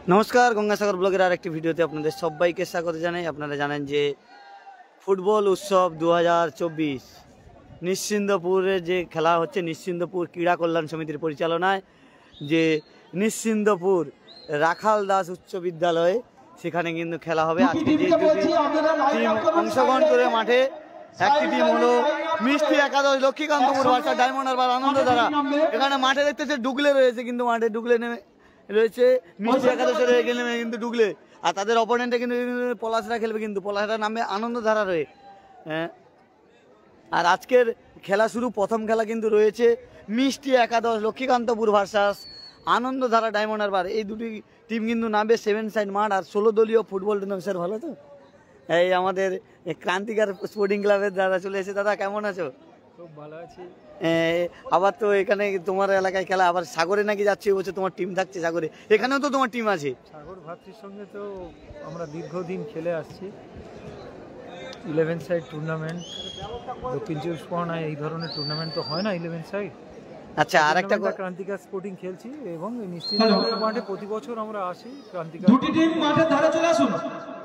नमस्कार गंगासागर ब्लगर आरेकटी भिडियोते आपनादेर सबाइके स्वागत जानाई। आपनारा जानेन जे फुटबल उत्सव 2024 निश्चिंदपुरे जे खेला होच्छे निश्चिंदपुर क्रीड़ा कल्याण समितिर परिचालनाय जे निश्चिंदपुर राखाल दास उच्च विद्यालये सेखाने किन्तु खेला होबे। आजके जे टीम अंशग्रहण करे माठे একটি টিম হলো মিষ্টি একাদশ লক্ষ্মীকান্তপুর ভার্সেস ডায়মন্ড হারবার আনন্দধারা। এখানে মাঠে দেখতেছে ডুগলে রয়েছে, কিন্তু মাঠে ডুগলে নেমে রয়েছে মিষ্টি একাদশের নেমে কিন্তু ডুগলে, আর তাদের অপোনেন্টে কিন্তু পলাশরা খেলবে, কিন্তু পলাশরা নামে আনন্দধারা রয়ে। আর আজকের খেলা শুরু, প্রথম খেলা কিন্তু রয়েছে মিষ্টি একাদশ লক্ষ্মীকান্তপুর ভার্সেস আনন্দধারা ডায়মন্ড হারবার। এই দুটি টিম কিন্তু নামবে 7 সাইড মাঠ আর 16 দলীয় ফুটবল টুর্নামেন্ট। স্যার ভালো তো? এই আমাদের ক্রান্তিকার স্পোর্টিং ক্লাবের দাদা চলে এসেছে। দাদা কেমন আছো? খুব ভালো আছি। আবার তো এখানে তোমার এলাকায় খেলা, আবার সাগরে নাকি যাচ্ছে এবছর তোমার টিম থাকছে সাগরে, এখানেও তো তোমার টিম আছে। সাগর ভাতৃর সঙ্গে তো আমরা দীর্ঘদিন খেলে আসছি। 11 সাইড টুর্নামেন্ট দক্ষিণ চব্বিশ পরগনায় এই ধরনের টুর্নামেন্ট তো হয় না 11 সাইড। আচ্ছা, আর একটা ক্রান্তিকার স্পোর্টিং খেলছি এবং নিশ্চিন্তপুর মাঠে প্রতি বছর আমরা আসি। ক্রান্তিকার দুটি টিম মাঠের ধারে চলে আসুন।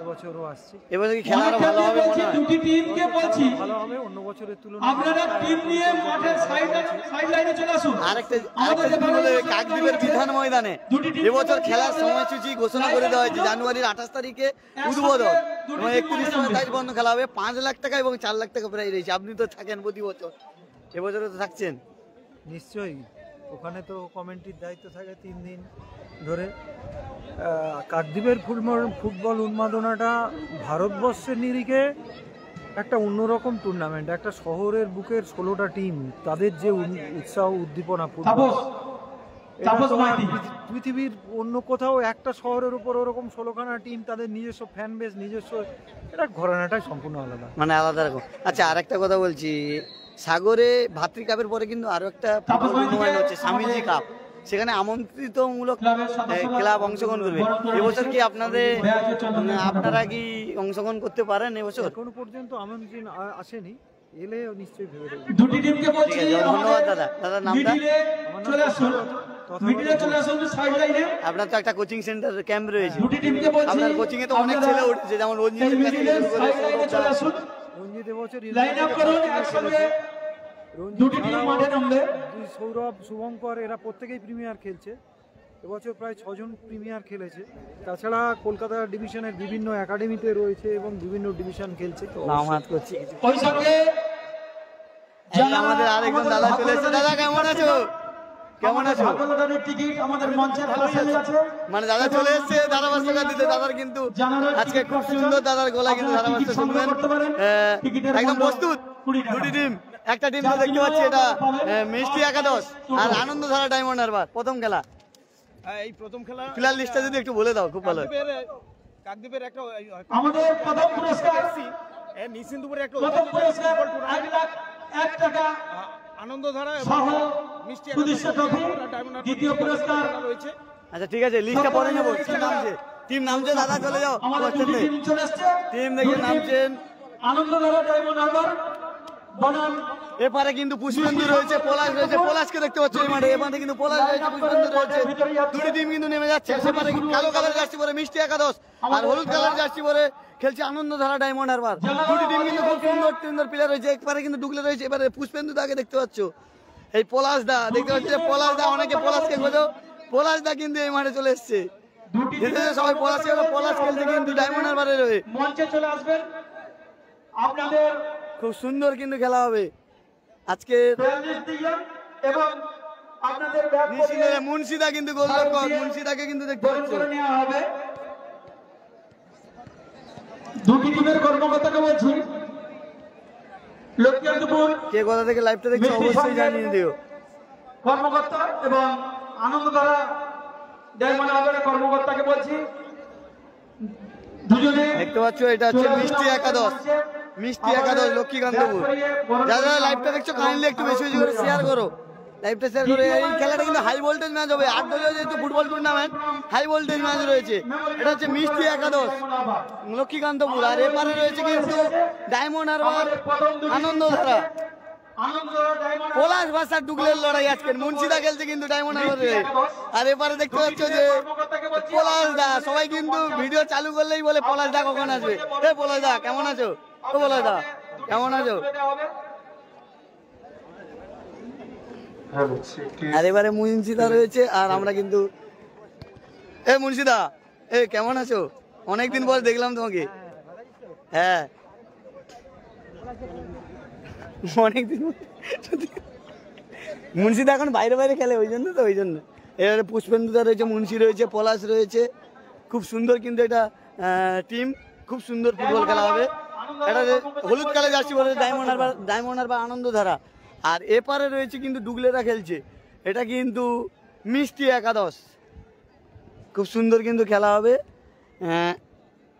এবছরও আসছি। এবছর কি খেলা আরো ভালো হবে মনে হয়? দুটি টিমকে বলছি ভালো হবে অন্য বছরের তুলনায়। আপনারা টিম নিয়ে মাঠের সাইড লাইনে চলে আসুন। আরেকটা টিম হলো কাকদ্বীপের বিধান ময়দানে এবছর খেলার সময়সূচি ঘোষণা করে দেওয়া হয়েছে। জানুয়ারির 28 তারিখে উদ্বোধন এবং 31 তারিখ পর্যন্ত খেলা হবে। 5 লাখ টাকা এবং 4 লাখ টাকা প্রাইজ রয়েছে। আপনি তো থাকেন প্রতি বছর, এবছরও তো থাকছেন নিশ্চয়ই। ওখানে তো কমিটির দায়িত্ব থাকে 3 দিন ধরে। কাকদ্বীপের ফুটবল উন্মাদনাটা ভারতবর্ষের নিরিখে একটা অন্যরকম টুর্নামেন্ট। একটা শহরের বুকের 16টা টিম, তাদের যে উৎসাহ উদ্দীপনা ফুটবল, পৃথিবীর অন্য কোথাও একটা শহরের উপর ওরকম 16খানা টিম, তাদের নিজস্ব ফ্যান বেস, নিজস্ব, এটা ঘরানাটাই সম্পূর্ণ আলাদা, মানে আলাদা রকম। আচ্ছা, আর একটা কথা বলছি, সাগরে ভাতৃ কাপের পরে কিন্তু আরো একটা টুর্নামেন্ট হচ্ছে স্বামীজি কাপ, সেখানে আমন্ত্রিতমূলক ক্লাব অংশগ্রহণ করবে। এবছর কি আপনারা কি অংশগ্রহণ করতে পারেন এবছর? এখনো পর্যন্ত আমন্ত্রণ আসেনি, এলে নিশ্চয়ই ভেবে দেব। দুটি টিমকে বলছি ধন্যবাদ দাদা। দাদার নামটা? চলে আসুন, মিডিলে চলে আসুন সাইড লাইনে। আপনার তো একটা কোচিং সেন্টার ক্যাম্প রয়েছে, দুটি টিমকে বলছি আপনার কোচিং এ তো অনেক ছেলে উঠছে, যেমন রঞ্জিত চলে আসুন। রঞ্জিত এবছর লাইন আপ করুন একসঙ্গে। দুটি টিম মাঠে নামবে। সৌরভ, শুভঙ্কর এরা প্রত্যেকেই প্রিমিয়ার খেলছে। এবছর প্রায় 6 জন প্রিমিয়ার খেলেছে। তাছাড়া কলকাতা ডিভিশনের বিভিন্ন একাডেমিতে রয়েছে এবং বিভিন্ন ডিভিশন খেলছে। ওই সঙ্গে আমাদের আরেকজন দাদা চলে এসেছে। দাদা কেমন আছো? কেমন আছো? টিকিট আমাদের মঞ্চের পাশে আছে, মানে দাদা চলে এসেছে ধারাভাষ্যকার দিতে। দাদার কিন্তু আজকে খুব সুন্দর, দাদার গলা কিন্তু ধারাভাষ্য শুনবেন। একদম প্রস্তুত দুটি টিম। একটা টিম তো দেখতে পাচ্ছি, এটা মিষ্টি একাদশ আর আনন্দধারা ডায়মন্ড হারবার। প্রথম খেলা, এই প্রথম খেলা প্লেয়ার লিস্টটা যদি একটু বলে দাও খুব ভালো হয়। কাকদ্বীপের একটা আমাদের প্রথম পুরস্কার নিশ্চিন্তপুরে একটা প্রথম পুরস্কার 1 লাখ 1 টাকা আনন্দধারা সহ মিষ্টি সুদৃশ্য ট্রফি। দ্বিতীয় পুরস্কার রয়েছে। আচ্ছা ঠিক আছে, লিস্টটা পরে নেবো। টিম নামছে, দাদা চলে যাও। আমাদের দুটি টিম চলে আসছে। টিম দেখে নামছেন আনন্দধারা ডায়মন্ড হারবার বনাম। এপারে কিন্তু পুষ্পেন্দু রয়েছে, পলাশ রয়েছে। পলাশকে দেখতে পাচ্ছ এই মাঠে। এপারে কিন্তু পলাশ রয়েছে, পুষ্পেন্দু রয়েছে। দুটি টিম কিন্তু নেমে যাচ্ছে। সেপারে কালো কালার জার্সি পরে মিষ্টি একাদশ আর হলুদ কালার জার্সি পরে খেলছে আনন্দধারা ডায়মন্ড হারবার। দুটি টিম কিন্তু খুব সুন্দর সুন্দর প্লেয়ার রয়েছে। একবারে কিন্তু ডুগলে রয়েছে। এবারে পুষ্পেন্দু দাকে দেখতে পাচ্ছ, এই পলাশ দা দেখতে পাচ্ছি। পলাশ দা, অনেকে পলাশকে খোঁজো, পলাশ দা কিন্তু এই মাঠে চলে এসছে। সবাই পলাশ খেলছে কিন্তু ডায়মন্ড হারবারে রয়ে। মঞ্চে চলে আসবেন। আপনাদের খুব সুন্দর কিন্তু খেলা হবে আজকে। এবং আপনাদের মুন্সিদা কিন্তু গোলরক্ষক, মুন্সিদাকে কিন্তু দেখতে পাচ্ছ। নেওয়া হবে। দুটি টিমের কর্মকর্তাকে বলছি, লক্ষ্মীকান্তপুর কে কোথা থেকে লাইভটা দেখছো অবশ্যই জানিয়ে দিও। কর্মকর্তা এবং আনন্দধারা ডায়মন্ড হারবারের কর্মকর্তাকে বলছি, দুজনে দেখতে পাচ্ছ এটা হচ্ছে মিষ্টি একাদশ, মিষ্টি একাদশ লক্ষ্মীকান্তপুর। যারা লাইভটা দেখছো কাইন্ডলি একটু বেশি বেশি করে শেয়ার করো, লাইভটা শেয়ার করে। এই খেলাটা কিন্তু হাই ভোল্টেজ ম্যাচ হবে। 8 দলীয় যেহেতু football tournament, high voltage match রয়েছে। এটা হচ্ছে মিষ্টি একাদশ লক্ষ্মীকান্তপুর, আর এপারে রয়েছে কিন্তু ডায়মন্ড হারবার আনন্দধারা। পলাশ ভাষার ডুগলের লড়াই আজকে মুন্সিদা খেলছে কিন্তু ডায়মন্ড হারবারে। আর এবারে দেখতে পাচ্ছ যে পলাশ দা, সবাই কিন্তু ভিডিও চালু করলেই বলে পলাশ দা কখন আসবে। এ পলাশ দা কেমন আছো? ও পলাশ দা কেমন আছো? আর এবারে মুন্সিদা রয়েছে আর আমরা কিন্তু এ মুন্সিদা এ কেমন আছো? অনেকদিন পর দেখলাম তোমাকে। হ্যাঁ অনেকদিন মুন্সিদা এখন বাইরে বাইরে খেলে ওই জন্য তো, ওই জন্য। এবারে পুষ্পেন্দুদা রয়েছে, মুন্সি রয়েছে, পলাশ রয়েছে, খুব সুন্দর কিন্তু এটা টিম, খুব সুন্দর ফুটবল খেলা হবে। এটা হলুদ কালার জার্সি বলে ডায়মন্ড হারবার আনন্দধারা। আর এপারে রয়েছে কিন্তু ডুগলেরা খেলছে, এটা কিন্তু মিষ্টি একাদশ, খুব সুন্দর কিন্তু খেলা হবে।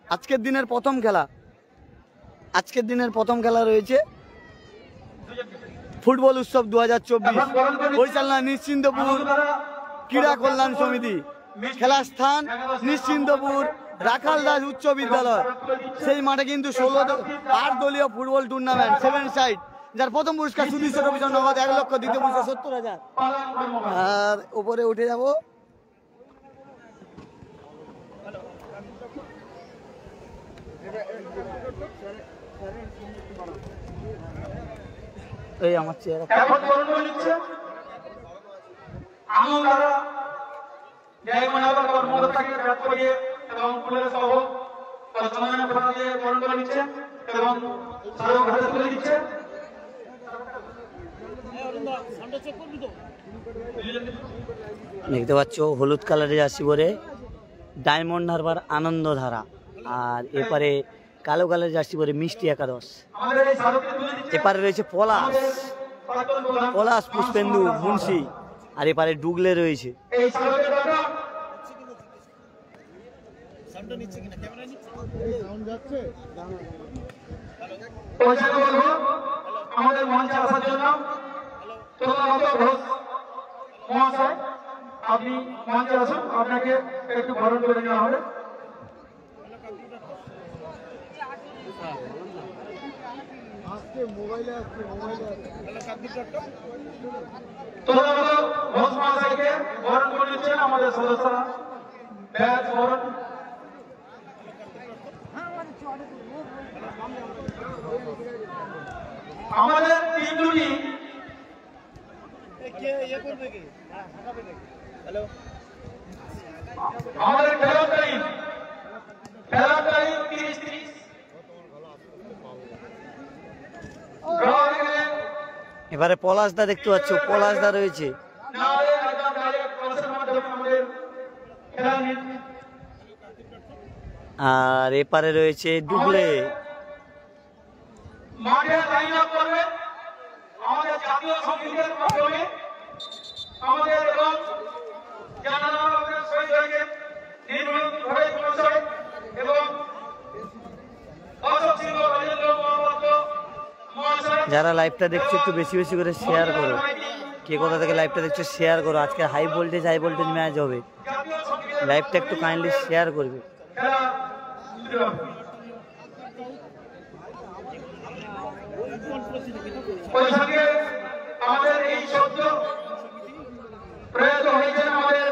আজকের দিনের প্রথম খেলা রয়েছে ফুটবল উৎসব 2024, পরিচালনা নিশ্চিন্তপুর ক্রীড়া কল্যাণ সমিতি, খেলার স্থান নিশ্চিন্তপুর রাখাল দাস উচ্চ বিদ্যালয়। সেই মাঠে কিন্তু 8 দলীয় ফুটবল টুর্নামেন্ট 7 সাইড, যার প্রথম পুরস্কার সুদৃশ্য রবিচন্দ্র নগদ 1 লক্ষ, দ্বিতীয় পুরস্কার 70,000। আর উপরে উঠে যাব, এই আমার চেয়ার দেখতে পাচ্ছ হলুদ কালারের জার্সি পরে ডায়মন্ড হারবার আনন্দধারা, আর এপারে কালো কালারের জার্সি পরে মিষ্টি একাদশ। এপারে রয়েছে পলাশ, পুষ্পেন্দু, মুন্সি, আর এপারে ডুগলে রয়েছে। আমাদের মঞ্চে আসার জন্য মহাশয় আপনি মঞ্চে আসুন, আপনাকে একটু বরণ করে নেওয়া হবে। ঘোষ মহাশয়কে বরণ করে নিচ্ছেন আমাদের সদস্যরা। ব্যাস বরণ। আমাদের তিনজনই আমাদের খেলার টাইম 30-30। এবারে পলাশদা দেখতে পাচ্ছ, পলাশদা রয়েছে। আর এপারে রয়েছে ডুগলে। মাঠে লাইন আপ করবে আমাদের জাতীয় সঙ্গীতের মাধ্যমে, আমাদের এবং জানানো আমাদের শহীদ হয়ে নির্মলদী ঘরে মহাশয় এবং অশোক সিংহ রাজেন্দ্র মহাপাত্র মহাশয়। যারা লাইভটা দেখছো একটু বেশি বেশি করে শেয়ার করো, কে কোথা থেকে লাইভটা দেখছো শেয়ার করো। আজকে হাই ভোল্টেজ ম্যাচ হবে, লাইভটা একটু কাইন্ডলি শেয়ার করবে। ওই সঙ্গে আমাদের এই শব্দ প্রয়াত হয়েছেন আমাদের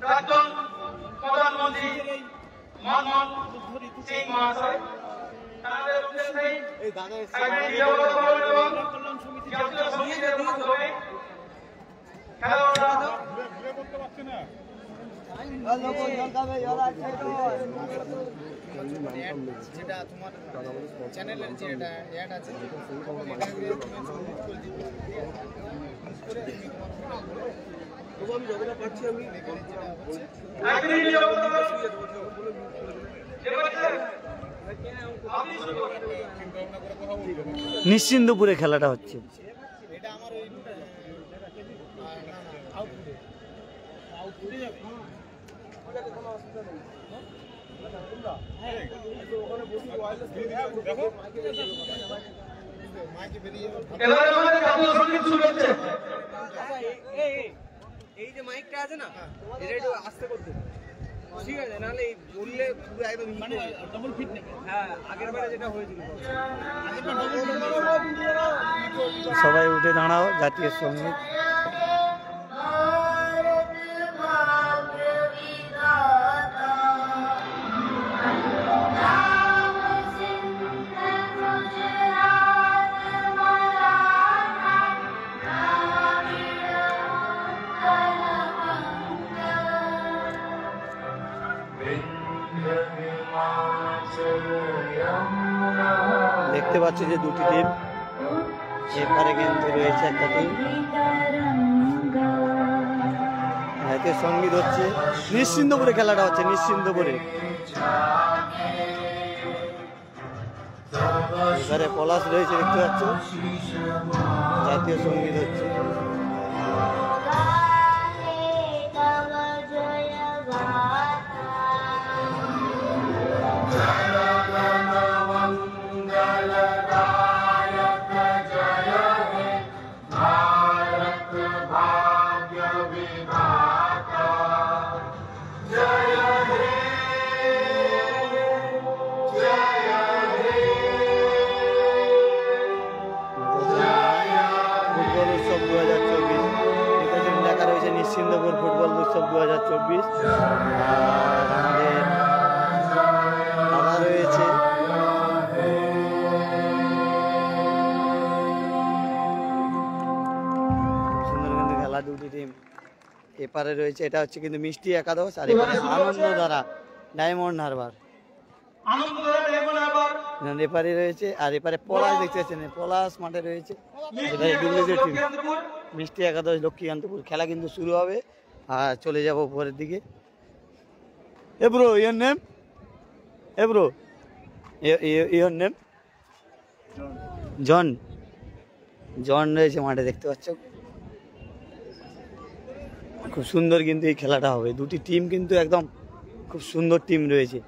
প্রাক্তন প্রধানমন্ত্রী মনমোহন সিং মহাশয়। তাদের উদ্দেশ্যে এবং জাতীয় সঙ্গীতের মাধ্যমে খেলাধুলা যেটা তোমার চ্যানেলের যেটা অ্যাড আছে আমি যতটা পাচ্ছি আমি নিশ্চিন্তপুরে খেলাটা হচ্ছে। এটা আমার ওই আউটপুটে যাবে এই যে মাইকটা আছে না, এটা একটু আস্তে করতে ঠিক আছে, নাহলে এই বললে পুরো একদম মানে ডবল ফিট নেবে। হ্যাঁ, আগের বারে যেটা হয়েছিল সবাই উঠে দাঁড়াও, জাতীয় সঙ্গীত। দেখতে পাচ্ছি যে দুটি টিম, এপারে কিন্তু রয়েছে একটা টিম। জাতীয় সঙ্গীত হচ্ছে, নিশ্চিন্তপুরে খেলাটা হচ্ছে, নিশ্চিন্তপুরে। এবারে পলাশ রয়েছে, দেখতে পাচ্ছ, জাতীয় সঙ্গীত হচ্ছে। ফুটবল উৎসব 2024 এখানে লেখা রয়েছে নিশ্চিন্তপুর ফুটবল উৎসব 2024। আর আমাদের দাদা রয়েছে, সুন্দর কিন্তু খেলা দুটি টিম। এপারে রয়েছে, এটা হচ্ছে কিন্তু মিষ্টি একাদশ, আর এপারে আনন্দধারা ডায়মন্ড হারবার এপারে রয়েছে। আর এপারে পলাশ দেখতে পাচ্ছেন, পলাশ মাঠে রয়েছে। এবারে ডুবলিজের টিম মিষ্টি একাদশ লক্ষ্মীকান্তপুর। খেলা কিন্তু শুরু হবে, আর চলে যাব পরের দিকে। Hey bro, your name? Hey bro, your name? John. John রয়েছে মাঠে, দেখতে পাচ্ছ। খুব সুন্দর কিন্তু এই খেলাটা হবে, দুটি টিম কিন্তু একদম খুব সুন্দর টিম রয়েছে।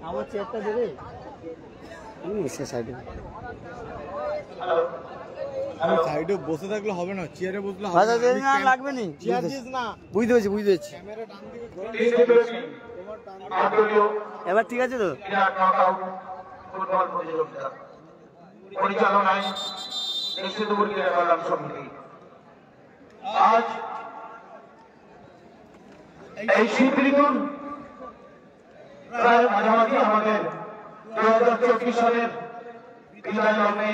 আমার চেয়ারটা দেবে সে সাইডে। আমি সাইডে বসে থাকলে হবে না, চেয়ারে বসলে হবে না, লাগবে না। চেয়ার দিস না। বুঝতে পেরেছি, বুঝতে পেরেছি। ক্যামেরা ডান দিকে ঘোরা। এবার ঠিক আছে তো? ফুটবল প্রতিযোগিতা পরিচালনায় নিশ্চিন্তপুর ক্রীড়া কল্যাণ সমিতি আজ এই শীত ঋতুর প্রায় মাঝামাঝি আমাদের 2024 সালের বিদায় লগ্নে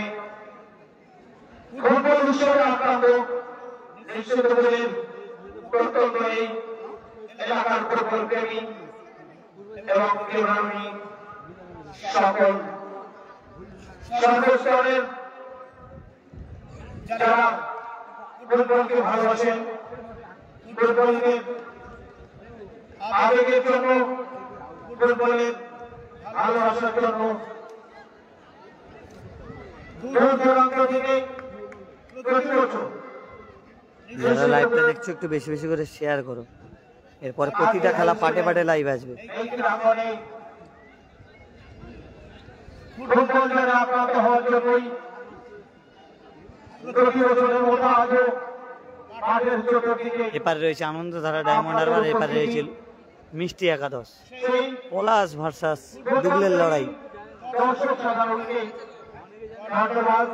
ফুটবল উৎসবে আক্রান্ত নিশ্চিন্তপুরের প্রত্যন্ত এই এলাকার ফুটবল প্রেমী এবং ক্রীড়াপ্রেমী সকল সর্বস্তরের যারা ফুটবলকে ভালোবাসেন, ফুটবলকে আবেগের জন্য, ফুটবলের ভালোবাসার জন্য দূর দূরান্ত থেকে প্রতি বছর যারা লাইভটা দেখছো একটু বেশি বেশি করে শেয়ার করো, এরপর প্রতিটা খেলা পাটে পাটে লাইভ আসবে। এই প্রাঙ্গণে ফুটবল যারা আক্রান্ত হওয়ার জন্যই প্রতি বছরের মতো আজও মাঠের চতুর্দিকে এপারে রয়েছে আনন্দধারা ডায়মন্ড হারবার, এপারে রয়েছে মিষ্টি একাদশ। সেই পলাশ ভার্সাস দুগলের লড়াই। দর্শক সাধারণকে ধন্যবাদ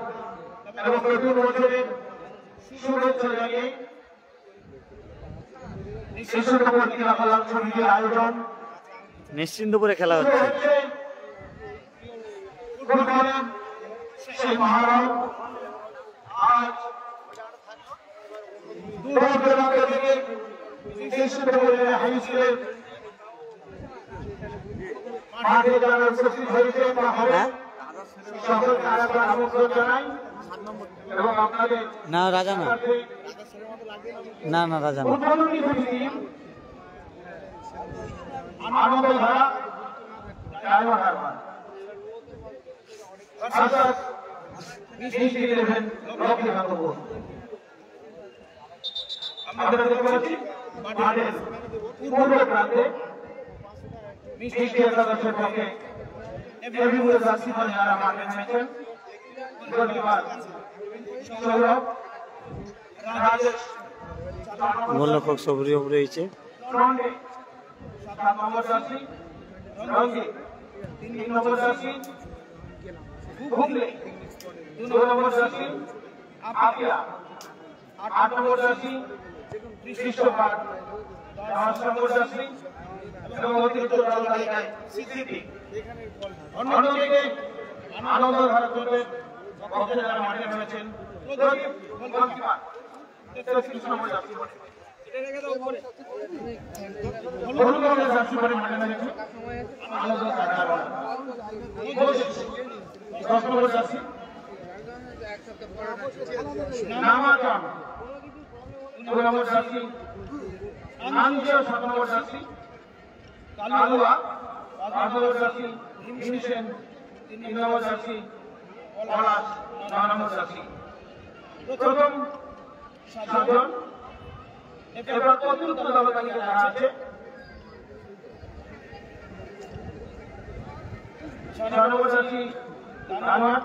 এবং নতুন বছরের শুভেচ্ছা জানিয়ে নিশ্চিন্তপুর ক্রীড়া কল্যাণ সমিতির আয়োজন নিশ্চিন্তপুরে খেলা হচ্ছে। ফুটবলের সেই মহারণ আজ দূর দূরান্ত থেকে নিশ্চিন্তপুরের হাই স্কুলের মাঠে যারা উপস্থিত হয়েছে বা হবে হ্যাঁ সকলকে আরেকবার আমন্ত্রণ জানাই এবং আপনাদের না রাজা না, না না রাজা না। উদ্বোধনী দুটি team Anandadhara diamond Harbour versus মিষ্টি 11 লক্ষ্মীকান্তপুর। আমরা দেখতে পাচ্ছি মাঠের পূর্ব প্রান্তে মিষ্টি একাদশের পক্ষে এভিমুরে জার্সি পরে যারা মাঠে নেমেছেন গোলকিপার সৌরভ, রাজেশ, গোলরক্ষক সবরিও রয়েছে। ফ্রন্টে 7 নম্বর জার্সি রঞ্জিত, 3 নম্বর জার্সি ভুগলে, 2 নম্বর জার্সি আপিয়া, 8 নম্বর জার্সি কৃষ্ণপাঠ, 10 নম্বর জার্সি এবং অতিরিক্ত দল তালিকায় সিসিটি। অন্যদিকে আনন্দধারা ক্লাবের পক্ষে যারা মাঠে নেমেছেন প্রদীপ গোলকিপার, 33 নম্বর জার্সি পরে। হলুদ রঙের জার্সি পরে মাঠে নেমেছে আনন্দধারা। কোচ 10 নম্বর জার্সি নামাজান, 2 নম্বর জার্সি আনজিও, 7 নম্বর জার্সি কালুয়া, 5 নম্বর জার্সি ভিনসেন, 3 নম্বর জার্সি পলাশ, 9 নম্বর জার্সি। প্রথম 7 জন। এবার অতিরিক্ত দল তালিকা যারা আছে 6 নম্বর জার্সি রানার,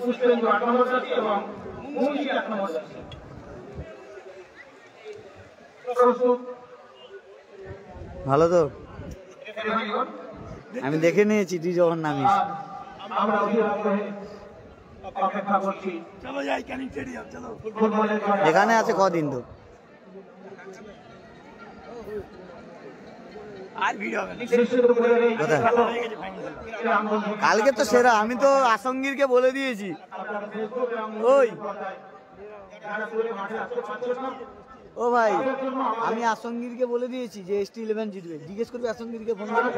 পুষ্পেন্দু 8 নম্বর জার্সি এবং মুন্সি 8 নম্বর জার্সি। প্রস্তুত ভালো তো রেফারিগণ, আমি দেখে নিয়েছি তুই যখন নামিস। আমরা অপেক্ষা করছি ফুটবলের এখানে আছে কদিন তো কোথায়? কালকে তো সেরা, আমি তো আসঙ্গীরকে বলে দিয়েছি। ওই ও ভাই, আমি আসঙ্গীরকে বলে দিয়েছি যে ST11 জিতবে। জিজ্ঞেস করবি আসঙ্গীরকে ফোন করে।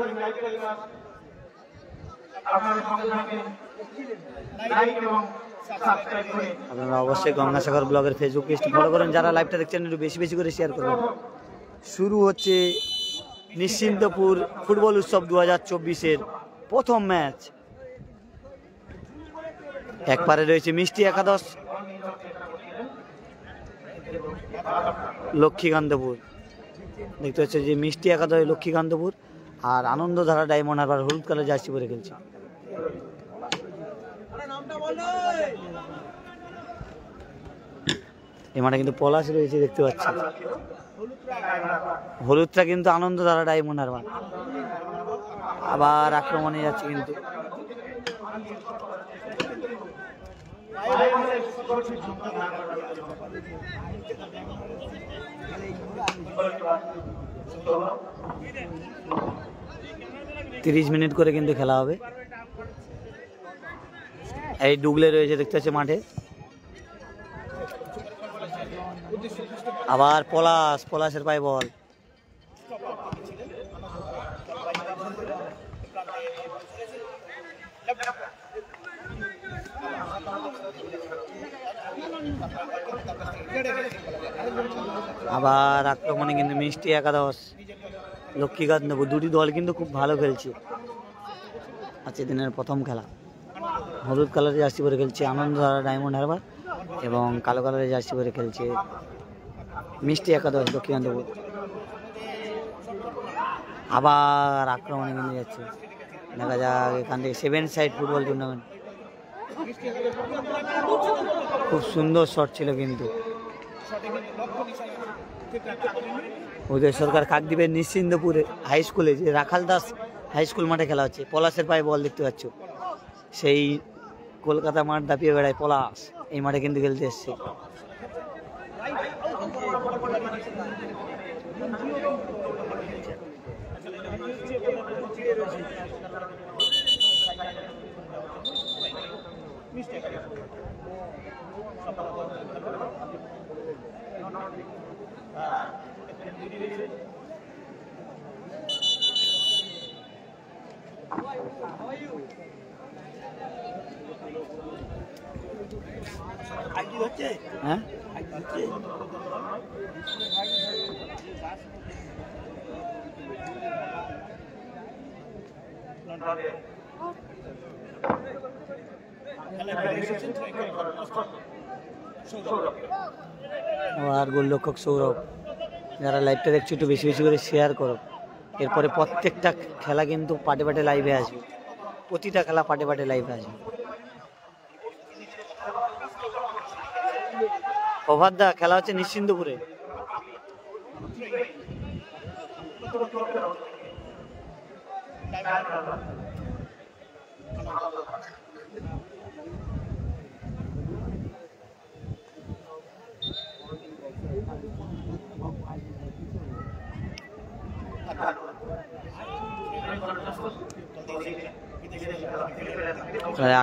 আপনারা অবশ্যই গঙ্গাসাগর ব্লগের ফেসবুক পেজটি ফলো করেন। যারা লাইভটা দেখছেন একটু বেশি বেশি করে শেয়ার করবেন। শুরু হচ্ছে নিশ্চিন্তপুর ফুটবল উৎসব 2024-এর প্রথম ম্যাচ। এক পারে রয়েছে মিষ্টি একাদশ লক্ষ্মীকান্তপুর, দেখতে হচ্ছে যে মিষ্টি একাদশ লক্ষ্মীকান্তপুর আর আনন্দধারা ডায়মন্ড হারবার হলুদ কালার জার্সি পরে খেলছে। এই মাঠে কিন্তু পলাশ রয়েছে দেখতে পাচ্ছি। হলুদটা কিন্তু আনন্দধারা ডায়মন্ড হারবার। আবার আক্রমণে যাচ্ছে কিন্তু তিরিশ মিনিট করে কিন্তু খেলা হবে। এই ডুগলে রয়েছে দেখতে পাচ্ছে মাঠে। আবার পলাশের পায়ে বল। আবার আক্রমণে কিন্তু মিষ্টি একাদশ লক্ষ্মীকান্তপুর, দুটি দল কিন্তু খুব ভালো খেলছে। আজকের দিনের প্রথম খেলা। হলুদ কালারের জার্সি পরে খেলছে আনন্দধারা ডায়মন্ড হারবার এবং কালো কালারের জার্সি পরে খেলছে মিষ্টি একাদশ লক্ষ্মীকান্তপুর। আবার আক্রমণে কিন্তু যাচ্ছে। দেখা যাক এখান থেকে 7 সাইড ফুটবল টুর্নামেন্ট। খুব সুন্দর শট ছিল কিন্তু। উদয় সরকার কাকদ্বীপের নিশ্চিন্তপুরে হাই স্কুলে যে রাখাল দাস হাই স্কুল মাঠে খেলা হচ্ছে। পলাশের পায়ে বল দেখতে পাচ্ছ। সেই কলকাতা মাঠ দাপিয়ে বেড়ায় পলাশ এই মাঠে কিন্তু খেলতে এসছে। হ্যাঁ আর গোলরক্ষক সৌরভ। যারা লাইভটা দেখছো একটু বেশি বেশি করে শেয়ার করো। এরপরে প্রত্যেকটা খেলা কিন্তু পাটে পাটে লাইভে আসবে, প্রতিটা খেলা পাটে পাটে লাইভে আসবে। প্রভাতদা, খেলা হচ্ছে নিশ্চিন্তপুরে।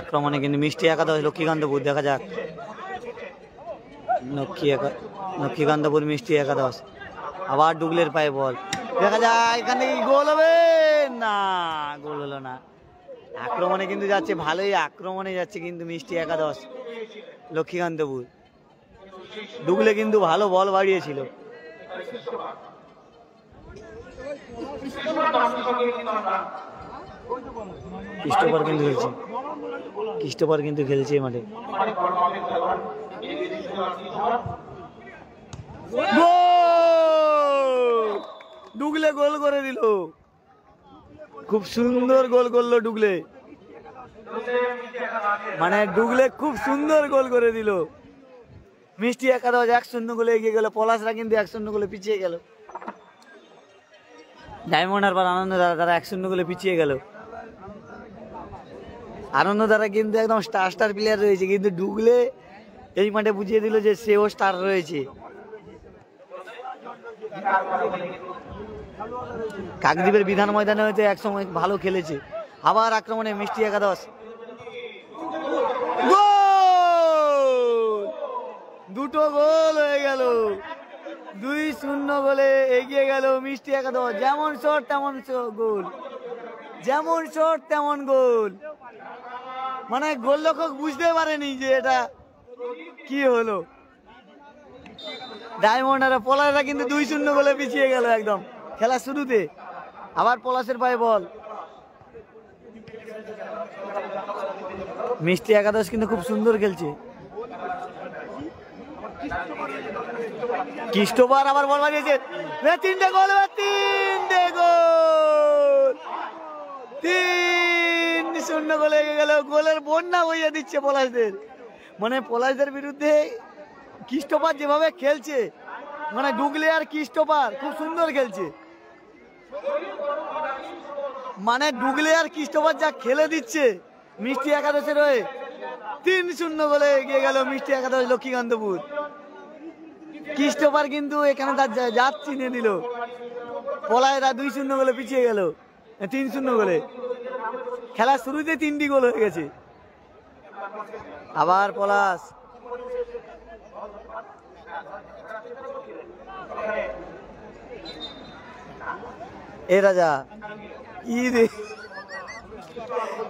আক্রমণে কিন্তু মিষ্টি একাদশ লক্ষ্মীকান্তপুর, দেখা যাক। লক্ষ্মীকান্তপুর মিষ্টি একাদশ, আবার ডুগলের পায়ে বল, দেখা যায় এখান থেকে গোল হবে না, গোল হলো না। আক্রমণে কিন্তু যাচ্ছে, ভালোই আক্রমণে যাচ্ছে কিন্তু মিষ্টি একাদশ লক্ষ্মীকান্তপুর। ডুগলে কিন্তু ভালো বল বাড়িয়েছিল। ক্রিস্টোফার কিন্তু খেলছে, ক্রিস্টোফার কিন্তু খেলছে মাঠে। ডুগলে গোল করে দিল, খুব সুন্দর গোল করলো ডুগলে, মানে ডুগলে খুব সুন্দর গোল করে দিল। মিষ্টি একাদশ 1-0 গোলে এগিয়ে গেল। পলাশরা কিন্তু 1-0 গোলে পিছিয়ে গেল। ডায়মন্ড হারবার আনন্দ তারা 1-0 গোলে পিছিয়ে গেল। আনন্দ দ্বারা কিন্তু একদম স্টার প্লেয়ার রয়েছে, কিন্তু ডুগলে এই মাঠে বুঝিয়ে দিল যে সেও স্টার রয়েছে। কাকদ্বীপের বিধান ময়দানে হয়তো একসময় ভালো খেলেছে। আবার আক্রমণে মিষ্টি একাদশ, দুটো গোল হয়ে গেল, 2-0 গোলে এগিয়ে গেল মিষ্টি একাদশ। যেমন শট তেমন গোল, যেমন শট তেমন গোল। মানে গোলরক্ষক বুঝতে পারেনি যে এটা কি হলো। ডায়মন্ড আর পলাশরা কিন্তু 2-0 গোলে পিছিয়ে গেল একদম খেলা শুরুতে। আবার পলাশের পায়ে বল। মিষ্টি একাদশ কিন্তু খুব সুন্দর খেলছে। ক্রিস্টোফার আবার বল বাড়িয়েছে, 3টে গোল, 3টে গোল, 3-0 গোলে এগিয়ে গেল। গোলের বন্যা বইয়ে দিচ্ছে পলাশদের। মানে পলাশদের বিরুদ্ধে ক্রিস্টোফার যেভাবে খেলছে, মানে ডুগলে আর ক্রিস্টোফার খুব সুন্দর খেলছে। মানে ডুগলে আর ক্রিস্টোফার যা খেলে দিচ্ছে মিষ্টি একাদশের হয়ে, 3-0 গোলে এগিয়ে গেল মিষ্টি একাদশ লক্ষ্মীকান্তপুর। ক্রিস্টোফার কিন্তু এখানে তার জাত চিনে দিল। পলাশরা 2-0 গোলে পিছিয়ে গেল, 3-0 গোলে। খেলা শুরুতে 3টি গোল হয়ে গেছে। আবার পলাশ, এ রাজা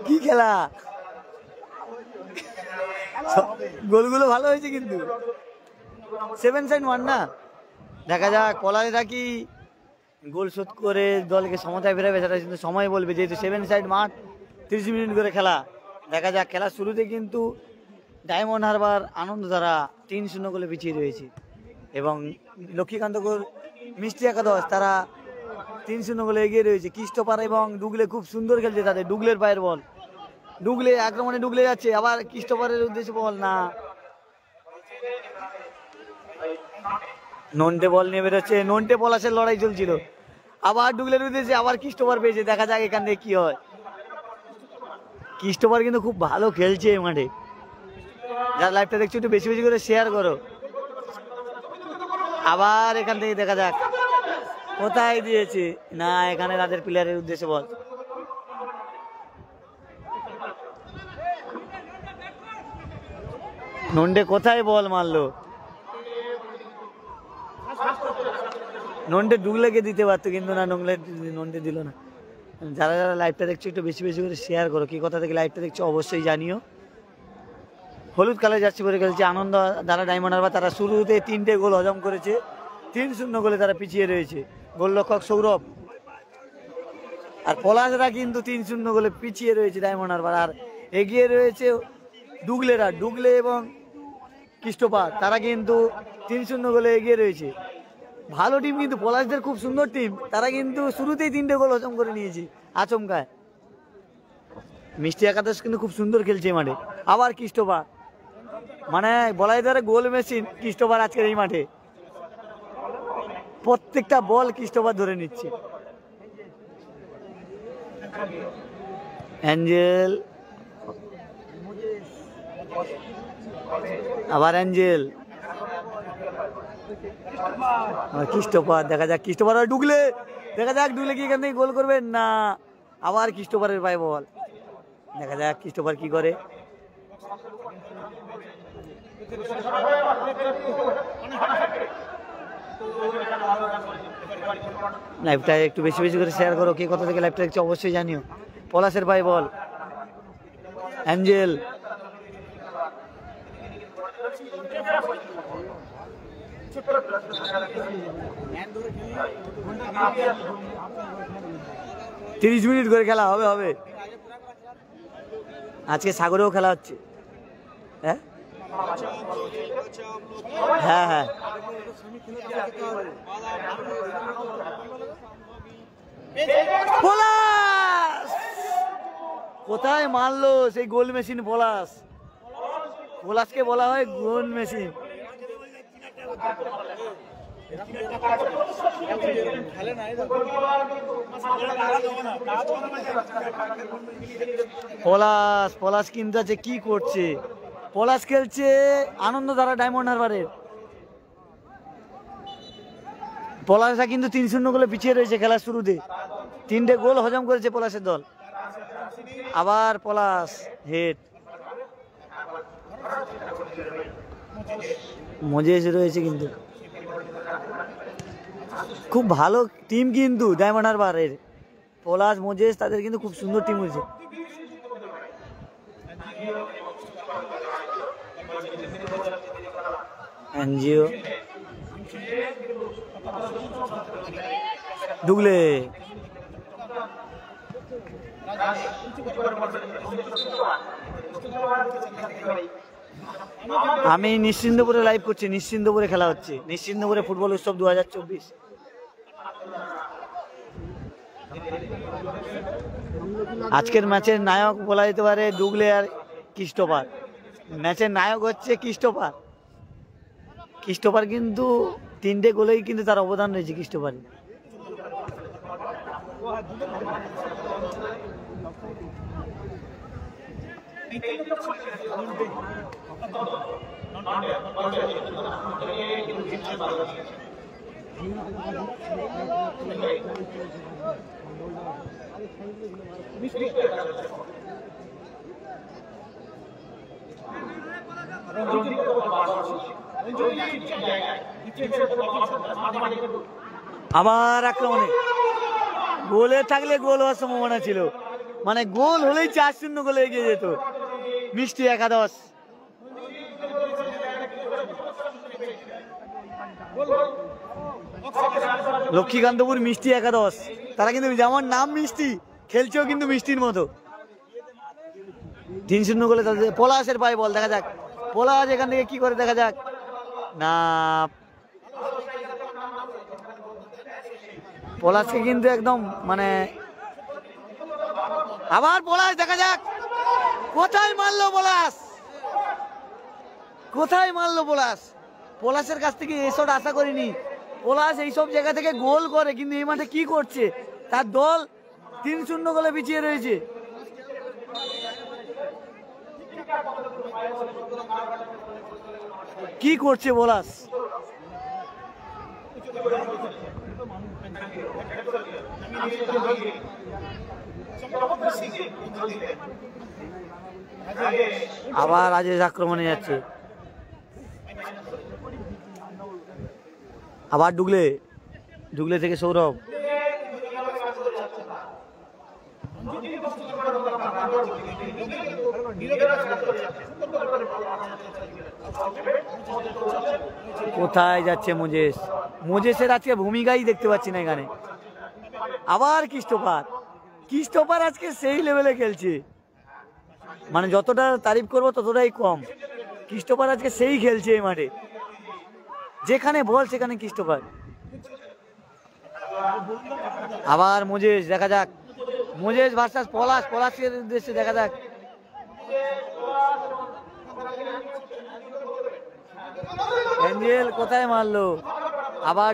কি খেলা, গোলগুলো ভালো হয়েছে কিন্তু 7-1 না। দেখা যাক পলাশরা কি গোল শোধ করে দলকে সমতায় ফেরাবে, সেটা কিন্তু সময় বলবে, যেহেতু 7 মাঠ, 30 মিনিট করে খেলা। দেখা যাক। খেলা শুরুতে কিন্তু ডায়মন্ড হারবার আনন্দ ধারা 3-0 গোলে পিছিয়ে রয়েছে, এবং লক্ষ্মীকান্তপুর মিষ্টি একাদশ তারা 3-0 গোলে এগিয়ে রয়েছে। ক্রিস্টোফার এবং ডুগলে খুব সুন্দর খেলছে তাদের। ডুগলের পায়ের বল, ডুগলে আক্রমণে ডুগলে যাচ্ছে, আবার ক্রিস্টোফারের উদ্দেশ্যে বল না, নন্টে বল নিয়ে বেরোচ্ছে। নন্টে পলাশের লড়াই চলছিল, আবার ডুগলের উদ্দেশ্যে, আবার ক্রিস্টোফার পেয়েছে। দেখা যাক এখান থেকে কি হয়। ক্রিস্টোফার কিন্তু খুব ভালো খেলছে এই মাঠে। যারা লাইভটা দেখছো একটু বেশি বেশি করে শেয়ার করো। আবার এখান থেকে দেখা যাক কোথায় দিয়েছে, না এখানে রাতের প্লেয়ারের উদ্দেশ্যে বল। নন্টে কোথায় বল মারলো, নন্টে ডুগলেকে দিতে পারতো, কিন্তু না, নন্টে দিল না। যারা যারা লাইভটা দেখছো একটু বেশি বেশি করে শেয়ার করো। কি কথা থেকে লাইভটা দেখছো অবশ্যই জানিও। হলুদ কালার জার্সি পরে খেলছে আনন্দ ধারা ডায়মন্ড হারবার। তারা শুরুতে 3টে গোল হজম করেছে, 3-0 গোলে তারা পিছিয়ে রয়েছে। গোলরক্ষক সৌরভ আর পলাশরা কিন্তু 3-0 গোলে পিছিয়ে রয়েছে ডায়মন্ড হারবার। আর এগিয়ে রয়েছে ডুগলে এবং ক্রিস্টোফার, তারা কিন্তু 3-0 গোলে এগিয়ে রয়েছে। ভালো টিম কিন্তু, পলাশদের খুব সুন্দর টিম, তারা কিন্তু শুরুতেই 3টে গোল হজম করে নিয়েছে আচমকায়। মিষ্টি একাদশ কিন্তু খুব সুন্দর খেলছে এই মাঠে। আবার ক্রিস্টোফার, মানে বলাই ধরে গোল মেশিন ক্রিস্টোফার আজকের এই মাঠে। প্রত্যেকটা বল ক্রিস্টোফার ধরে নিচ্ছে। অ্যাঞ্জেল, আবার অ্যাঞ্জেল, ক্রিস্টোফার। দেখা যাক ক্রিস্টোফার ডুগলে, দেখা যাক ডুগলে কি এখান থেকে গোল করবেন না। আবার ক্রিস্টোফারের পায়ে বল, দেখা যাক ক্রিস্টোফার কি করে। লাইভটা একটু বেশি বেশি করে শেয়ার করো, কে কোথা থেকে লাইভটা দেখছো অবশ্যই জানিও। পলাশের পায়ে বল, অ্যাঞ্জেল, তিরিশ মিনিট করে খেলা হবে। আজকে সাগরেও খেলা হচ্ছে। হ্যাঁ হ্যাঁ হ্যাঁ, পলাশ কোথায় মারলো সেই গোল মেশিন। পলাশকে বলা হয় গোল মেশিন। পলাশ কিন্তু আছে, কি করছে পলাশ? খেলছে আনন্দ ধারা ডায়মন্ড হারবারের। পলাশরা কিন্তু 3-0 গোলে পিছিয়ে রয়েছে খেলার শুরুতে। 3টে গোল হজম করেছে পলাশের দল। আবার পলাশ হেড, মজেস রয়েছে কিন্তু। খুব ভালো টিম কিন্তু ডায়মন্ড হারবারের। পলাশ, মোজেস, তাদের কিন্তু খুব সুন্দর টিম হয়েছে। এনজিও, ডুগলে, আমি নিশ্চিন্তপুরে লাইভ করছি। নিশ্চিন্তপুরে খেলা হচ্ছে, নিশ্চিন্তপুরে ফুটবল উৎসব 2024। আজকের ম্যাচের নায়ক বলা যেতে পারে ডুগলে আর ক্রিস্টোফার। ম্যাচের নায়ক হচ্ছে ক্রিস্টোফার কিন্তু 3টে গোলেই কিন্তু তার অবদান রয়েছে ক্রিস্টোফারের। আবার আক্রমণে গোলে থাকলে গোল হওয়ার সম্ভাবনা ছিল, মানে গোল হলেই 4-0 গোলে এগিয়ে যেত মিষ্টি একাদশ। লক্ষ্মীকান্তপুর মিষ্টি একাদশ, তারা কিন্তু যেমন নাম মিষ্টি, খেলছেও কিন্তু মিষ্টির মতো। 3-0 গোলে তাদের। পলাশের পায়ে বল, দেখা যাক পলাশ এখান থেকে কি করে, দেখা যাক না। পলাশকে কিন্তু একদম মানে, আবার পলাশ, দেখা যাক কোথায় মারলো পলাশ। পলাশের কাছ থেকে এসব আশা করিনি। পলাশ এইসব জায়গা থেকে গোল করে, কিন্তু এই মাঠে কি করছে? তার দল 3-0 গোলে পিছিয়ে রয়েছে। কি করছে পলাশ? আবার রাজেশ আক্রমণে যাচ্ছে। আবার ডুগলে থেকে সৌরভ, কোথায় যাচ্ছে মোজেস? মোজেসের আজকে ভূমিকাই দেখতে পাচ্ছি না এখানে। আবার ক্রিস্টোফার আজকে সেই লেভেলে খেলছে, মানে যতটা তারিফ করবো ততটাই কম। ক্রিস্টোফার আজকে সেই খেলছে এই মাঠে, যেখানে বল সেখানে ক্রিস্টোফার। আবার মোজেস, দেখা যাক মোজেস ভার্সাস পলাশের উদ্দেশ্যে দেখা যাক। এঞ্জেল কোথায় মারলো? আবার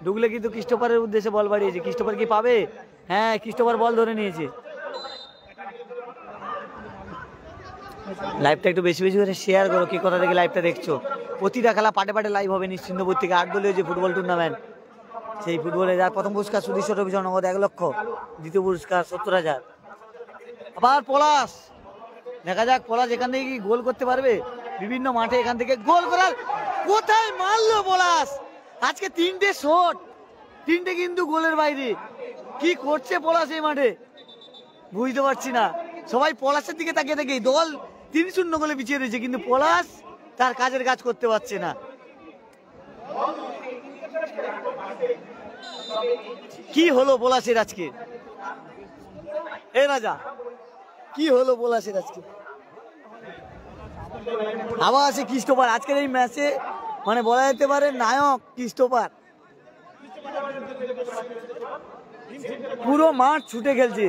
ডুগলে কিন্তু ক্রিস্টোফারের উদ্দেশ্যে বল বাড়িয়েছে। ক্রিস্টোফার কি পাবে? হ্যাঁ, ক্রিস্টোফার বল ধরে নিয়েছে। লাইভটা একটু বেশি বেশি করে শেয়ার করো, কি কথা থেকে লাইভটা দেখছো। প্রতিটা খেলা পাটে পাটে লাইভ হবে নিশ্চিন্দপুর থেকে। 8 দলীয় যে ফুটবল টুর্নামেন্ট, সেই ফুটবলে যার প্রথম পুরস্কার সুদীর্ঘ ট্রফি নগদ 1 লক্ষ, দ্বিতীয় পুরস্কার 70,000। আবার পলাশ, দেখা যাক পলাশ এখান থেকে কি গোল করতে পারবে। বিভিন্ন মাঠে এখান থেকে গোল করার, কোথায় মারলো পলাশ? আজকে 3টে শট, 3টে কিন্তু গোলের বাইরে। কি করছে পলাশ এই মাঠে বুঝতে পারছি না। সবাই পলাশের দিকে তাকিয়ে দেখে দল 3-0 গোলে পিছিয়ে রয়েছে, কিন্তু পলাশ তার কাজের কাজ করতে পারছে না। কি হলো পলাশের আজকে? এ রাজা, কি হলো পলাশের আজকে? আবার আছে ক্রিস্টোফার আজকের এই ম্যাচে, মানে বলা যেতে পারে নায়ক ক্রিস্টোফার। পুরো মাঠ ছুটে খেলছে।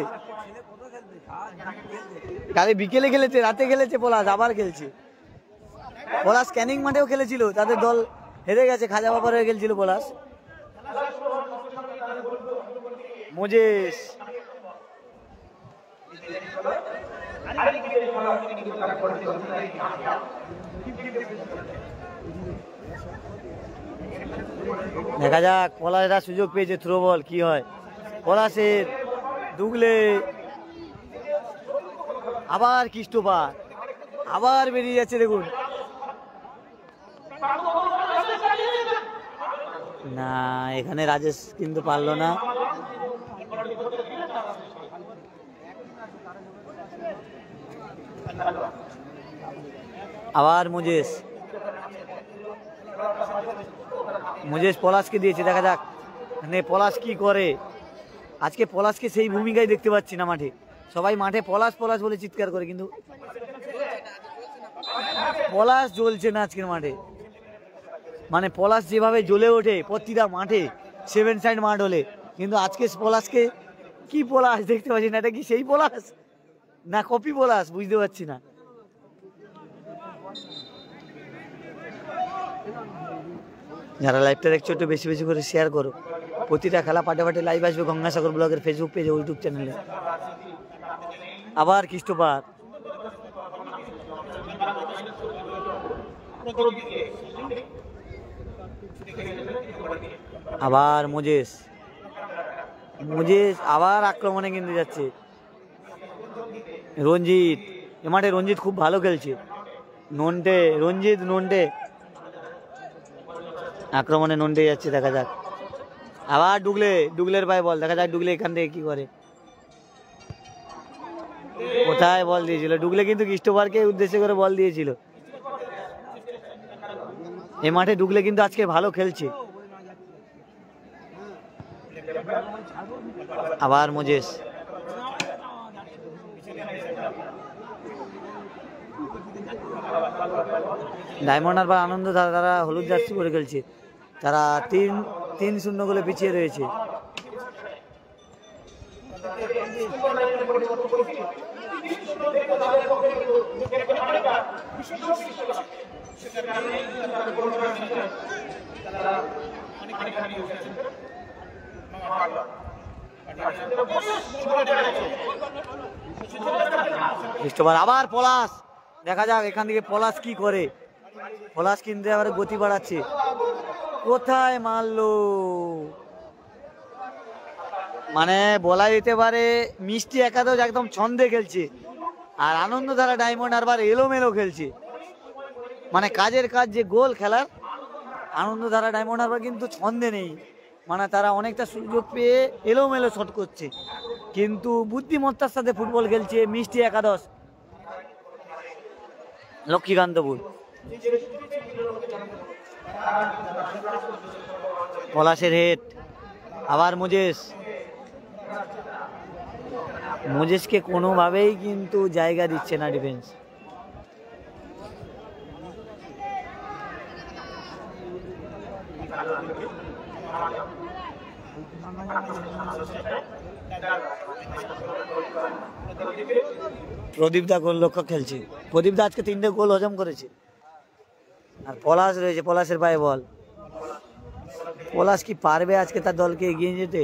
কালে বিকেলে খেলেছে, রাতে খেলেছে পলাশ, আবার খেলছে পলাশ। ক্যানিং মাঠেও খেলেছিল, তাদের দল হেরে গেছে, খাজা বাবার হয়ে খেলছিল পলাশ। মোজেস, দেখা যাক পলাশরা সুযোগ পেয়েছে, থ্রো বল কি হয় পলাশের। ডুগলে, আবার ক্রিস্টোফার, আবার বেরিয়ে যাচ্ছে দেখুন। না, এখানে রাজেশ কিন্তু পারলো না। আবার মোজেস পলাশকে দিয়েছে, দেখা যাক মানে পলাশ কি করে। আজকে পলাশকে সেই ভূমিকায় দেখতে পাচ্ছি না মাঠে। সবাই মাঠে পলাশ বলে চিৎকার করে, কিন্তু পলাশ জ্বলছে না আজকের মাঠে। মানে পলাশ যেভাবে জ্বলে ওঠে প্রতিটা মাঠে, 7 সাইড মাঠ হলে, কিন্তু আজকে পলাশকে কি পলাশ দেখতে পাচ্ছি না। এটা কি সেই পলাশ না কপি পলাশ বুঝতে পারছি না। যারা লাইভটা দেখছো একটু বেশি বেশি করে শেয়ার করো। প্রতিটা খেলা পাটে পাটে লাইভ আসবে গঙ্গাসাগর ব্লগের ফেসবুক পেজে, ইউটিউব চ্যানেলে। আবার ক্রিস্টোফার, আবার মোজেস আবার আক্রমণে কিন্তু যাচ্ছে। রঞ্জিত, এ মাঠে রঞ্জিত খুব ভালো খেলছে। নন্টে আক্রমণে নন্টে যাচ্ছে, দেখা যাক। আবার ডুগলের পায়ে বল, দেখা যাক ডুগলে এখান থেকে কি করে। কোথায় বল দিয়েছিল ডুগলে? কিন্তু ক্রিস্টোফারকে উদ্দেশ্য করে বল দিয়েছিল। এই মাঠে ডুগলে কিন্তু আজকে ভালো খেলছে। আবার মোজেস, ডায়মন্ড হারবার আনন্দ তারা হলুদ জার্সি পরে খেলছে। তারা 3-0 গোলে পিছিয়ে রয়েছে। আবার পলাশ, দেখা যাক এখান থেকে পলাশ কি করে। পলাশ কিন্তু আবার গতি বাড়াচ্ছে। কোথায় মারলো? মানে বলা যেতে পারে মিষ্টি একাদশ একদম ছন্দে খেলছে, আর আনন্দধারা ডায়মন্ড হারবার এলোমেলো খেলছে। মানে কাজের কাজ যে গোল খেলার, আনন্দধারা ডায়মন্ড হারবার কিন্তু ছন্দে নেই। মানে তারা অনেকটা সুযোগ পেয়ে এলোমেলো শট করছে, কিন্তু বুদ্ধিমত্তার সাথে ফুটবল খেলছে মিষ্টি একাদশ। লক্ষ্মীকান্তপুর। পলাশের হেড, আবার মোজেসকে কোনোভাবেই কিন্তু জায়গা দিচ্ছে না ডিফেন্স। প্রদীপদা গোলরক্ষক খেলছে। প্রদীপদা আজকে 3টে গোল হজম করেছে। আর পলাশ রয়েছে, পলাশের পায়ে বল। পলাশ কি পারবে আজকে তার দলকে এগিয়ে যেতে?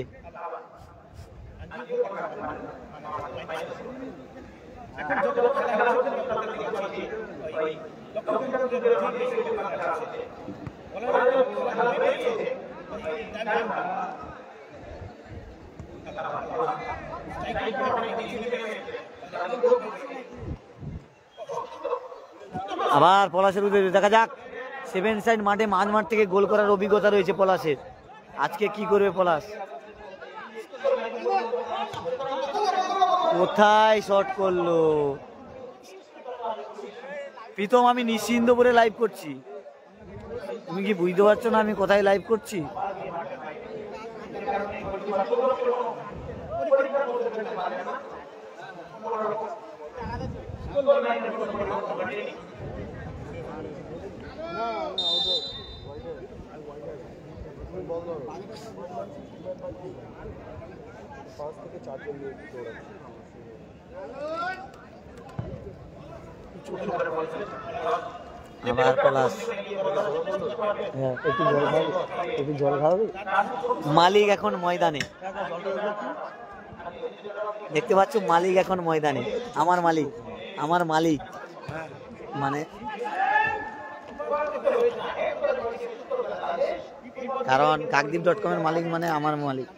আবার পলাশের উদ্দেশ্যে দেখা যাক। 7 সাইড মাঠে মাঝ থেকে গোল করার অভিজ্ঞতা রয়েছে পলাশের। আজকে কি করবে পলাশ? কোথায় শট করলো প্রীতম? আমি নিশ্চিন্তপুরে লাইভ করছি, তুমি কি বুঝতে পারছো না আমি কোথায় লাইভ করছি? আবার পলাশ, একটু জল খাওয়াবে। মালিক এখন ময়দানে, দেখতে পাচ্ছ মালিক এখন ময়দানে। আমার মালিক মানে, কারণ কাকদ্বীপ.com-এর মালিক মানে আমার মালিক।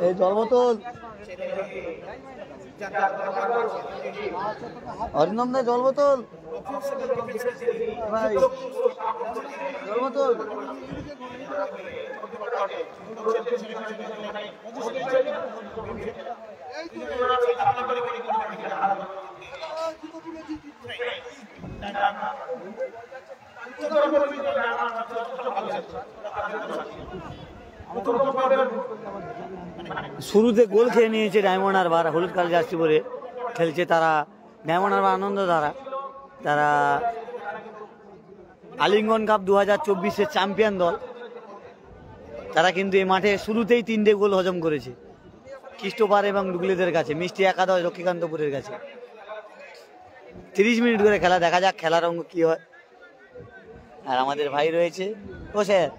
এই জল বোতল, অরিন্দম দা জল বোতল, ভাই জল বোতল। শুরুতে গোল খেয়ে নিয়েছে ডায়মন্ড হারবার, হলুদ কালো জার্সি পরে খেলছে তারা। ডায়মন্ড হারবার আনন্দ তারা আলিঙ্গন কাপ 2024-এর চ্যাম্পিয়ন দল। তারা কিন্তু এই মাঠে শুরুতেই 3টে গোল হজম করেছে, খ্রিস্টোপার এবং ডুগলিদের কাছে, মিষ্টি একাদশ লক্ষ্মীকান্তপুরের কাছে। 30 মিনিট করে খেলা, দেখা যাক খেলার অঙ্গ কি হয়। আর আমাদের ভাই রয়েছে, ও স্যার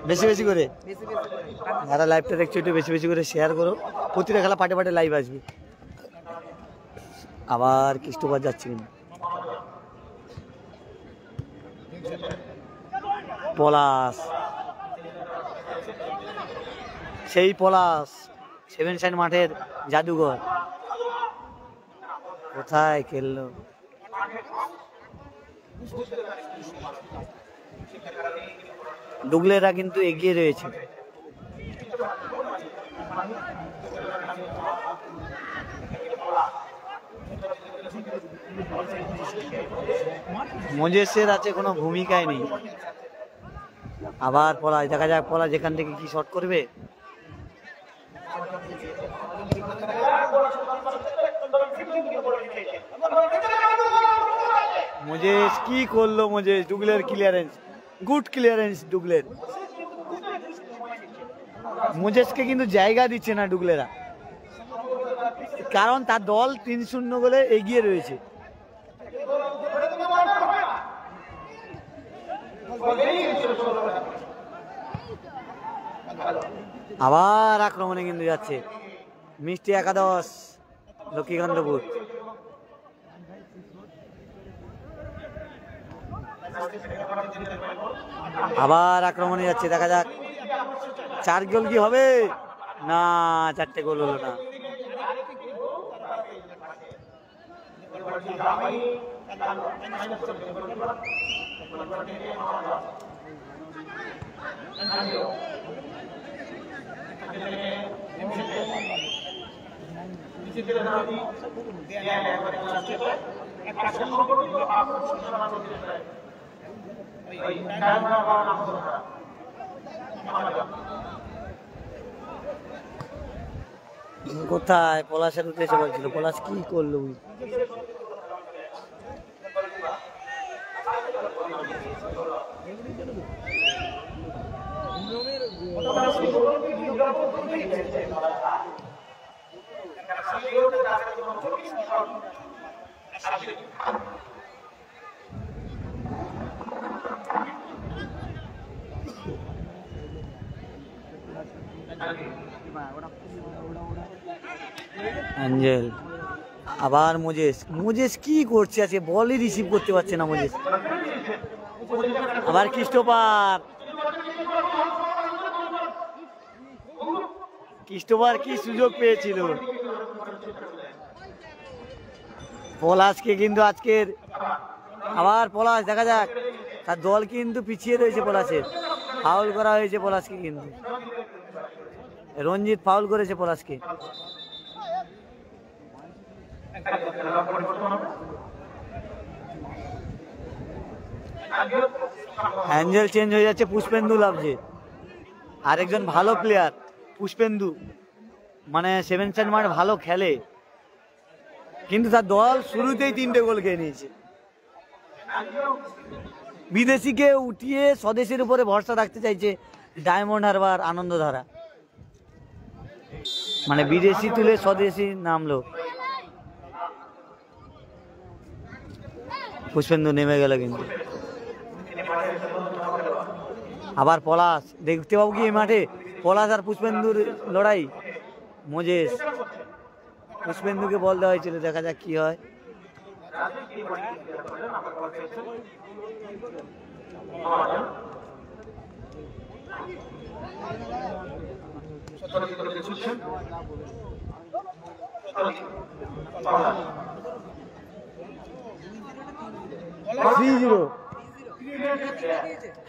বেশি বেশি করে যারা লাইভটা দেখছো একটু বেশি বেশি করে শেয়ার করো। প্রতিটা খেলা পাটে পাটে লাইভ আসবে। আবার খ্রিস্টোপার যাচ্ছে কিন্তু পলাশ, সেই পলাশ 7 সাইড মাঠের জাদুঘর। কোথায় খেললো? ডুগলেরা কিন্তু এগিয়ে রয়েছে। মোজেসের আছে কোনো ভূমিকায় নেই। আবার পলাশ, দেখা যাক পলাশ যেখান থেকে কি শট করবে। মোজেস কি করলো? মোজেস ডুগলের ক্লিয়ারেন্স, গুড ক্লিয়ারেন্স ডুগলের। মোজেসকে কিন্তু জায়গা দিচ্ছে না ডুগলেরা, কারণ তার দল 3-0 গোলে এগিয়ে রয়েছে। আবার আক্রমণে কিন্তু যাচ্ছে মিষ্টি একাদশ লক্ষ্মীকান্তপুর। আবার আক্রমণে যাচ্ছে, দেখা যাক 4 গোল কি হবে না, 4টে গোল হলো না। কোথায় পলাশের উদ্দেশ্যে বলছিল, পলাশ কি করলো? অ্যাঞ্জেল আবার মোজেস কি করছে আজকে, বলই রিসিভ করতে পারছে না মোজেস। আবার ক্রিস্টোফার কি সুযোগ পেয়েছিল, পলাশকে কিন্তু আজকের আবার পলাশ, দেখা যাক তার দল কিন্তু পিছিয়ে রয়েছে পলাশের, ফাউল করা হয়েছে পলাশকে, কিন্তু রঞ্জিত ফাউল করেছে পলাশকে। অ্যাঞ্জেল চেঞ্জ হয়ে যাচ্ছে, পুষ্পেন্দু লাভছে, আরেকজন ভালো প্লেয়ার পুষ্পেন্দু, মানে 7 মাঠ ভালো খেলে, কিন্তু তার দল শুরুতেই 3টে গোল খেয়ে নিয়েছে। বিদেশিকে উঠিয়ে স্বদেশের উপরে ভরসা রাখতে চাইছে ডায়মন্ড হারবার আনন্দধারা, মানে বিদেশি তুলে স্বদেশি নামলো। পুষ্পেন্দু নেমে গেল, কিন্তু আবার পলাশ দেখতে পাবো কি এই মাঠে, পলাশ আর পুষ্পেন্দুর লড়াই। মোজেস পুষ্পেন্দুকে বল দেওয়া হয়েছিল, দেখা যাক কি হয়।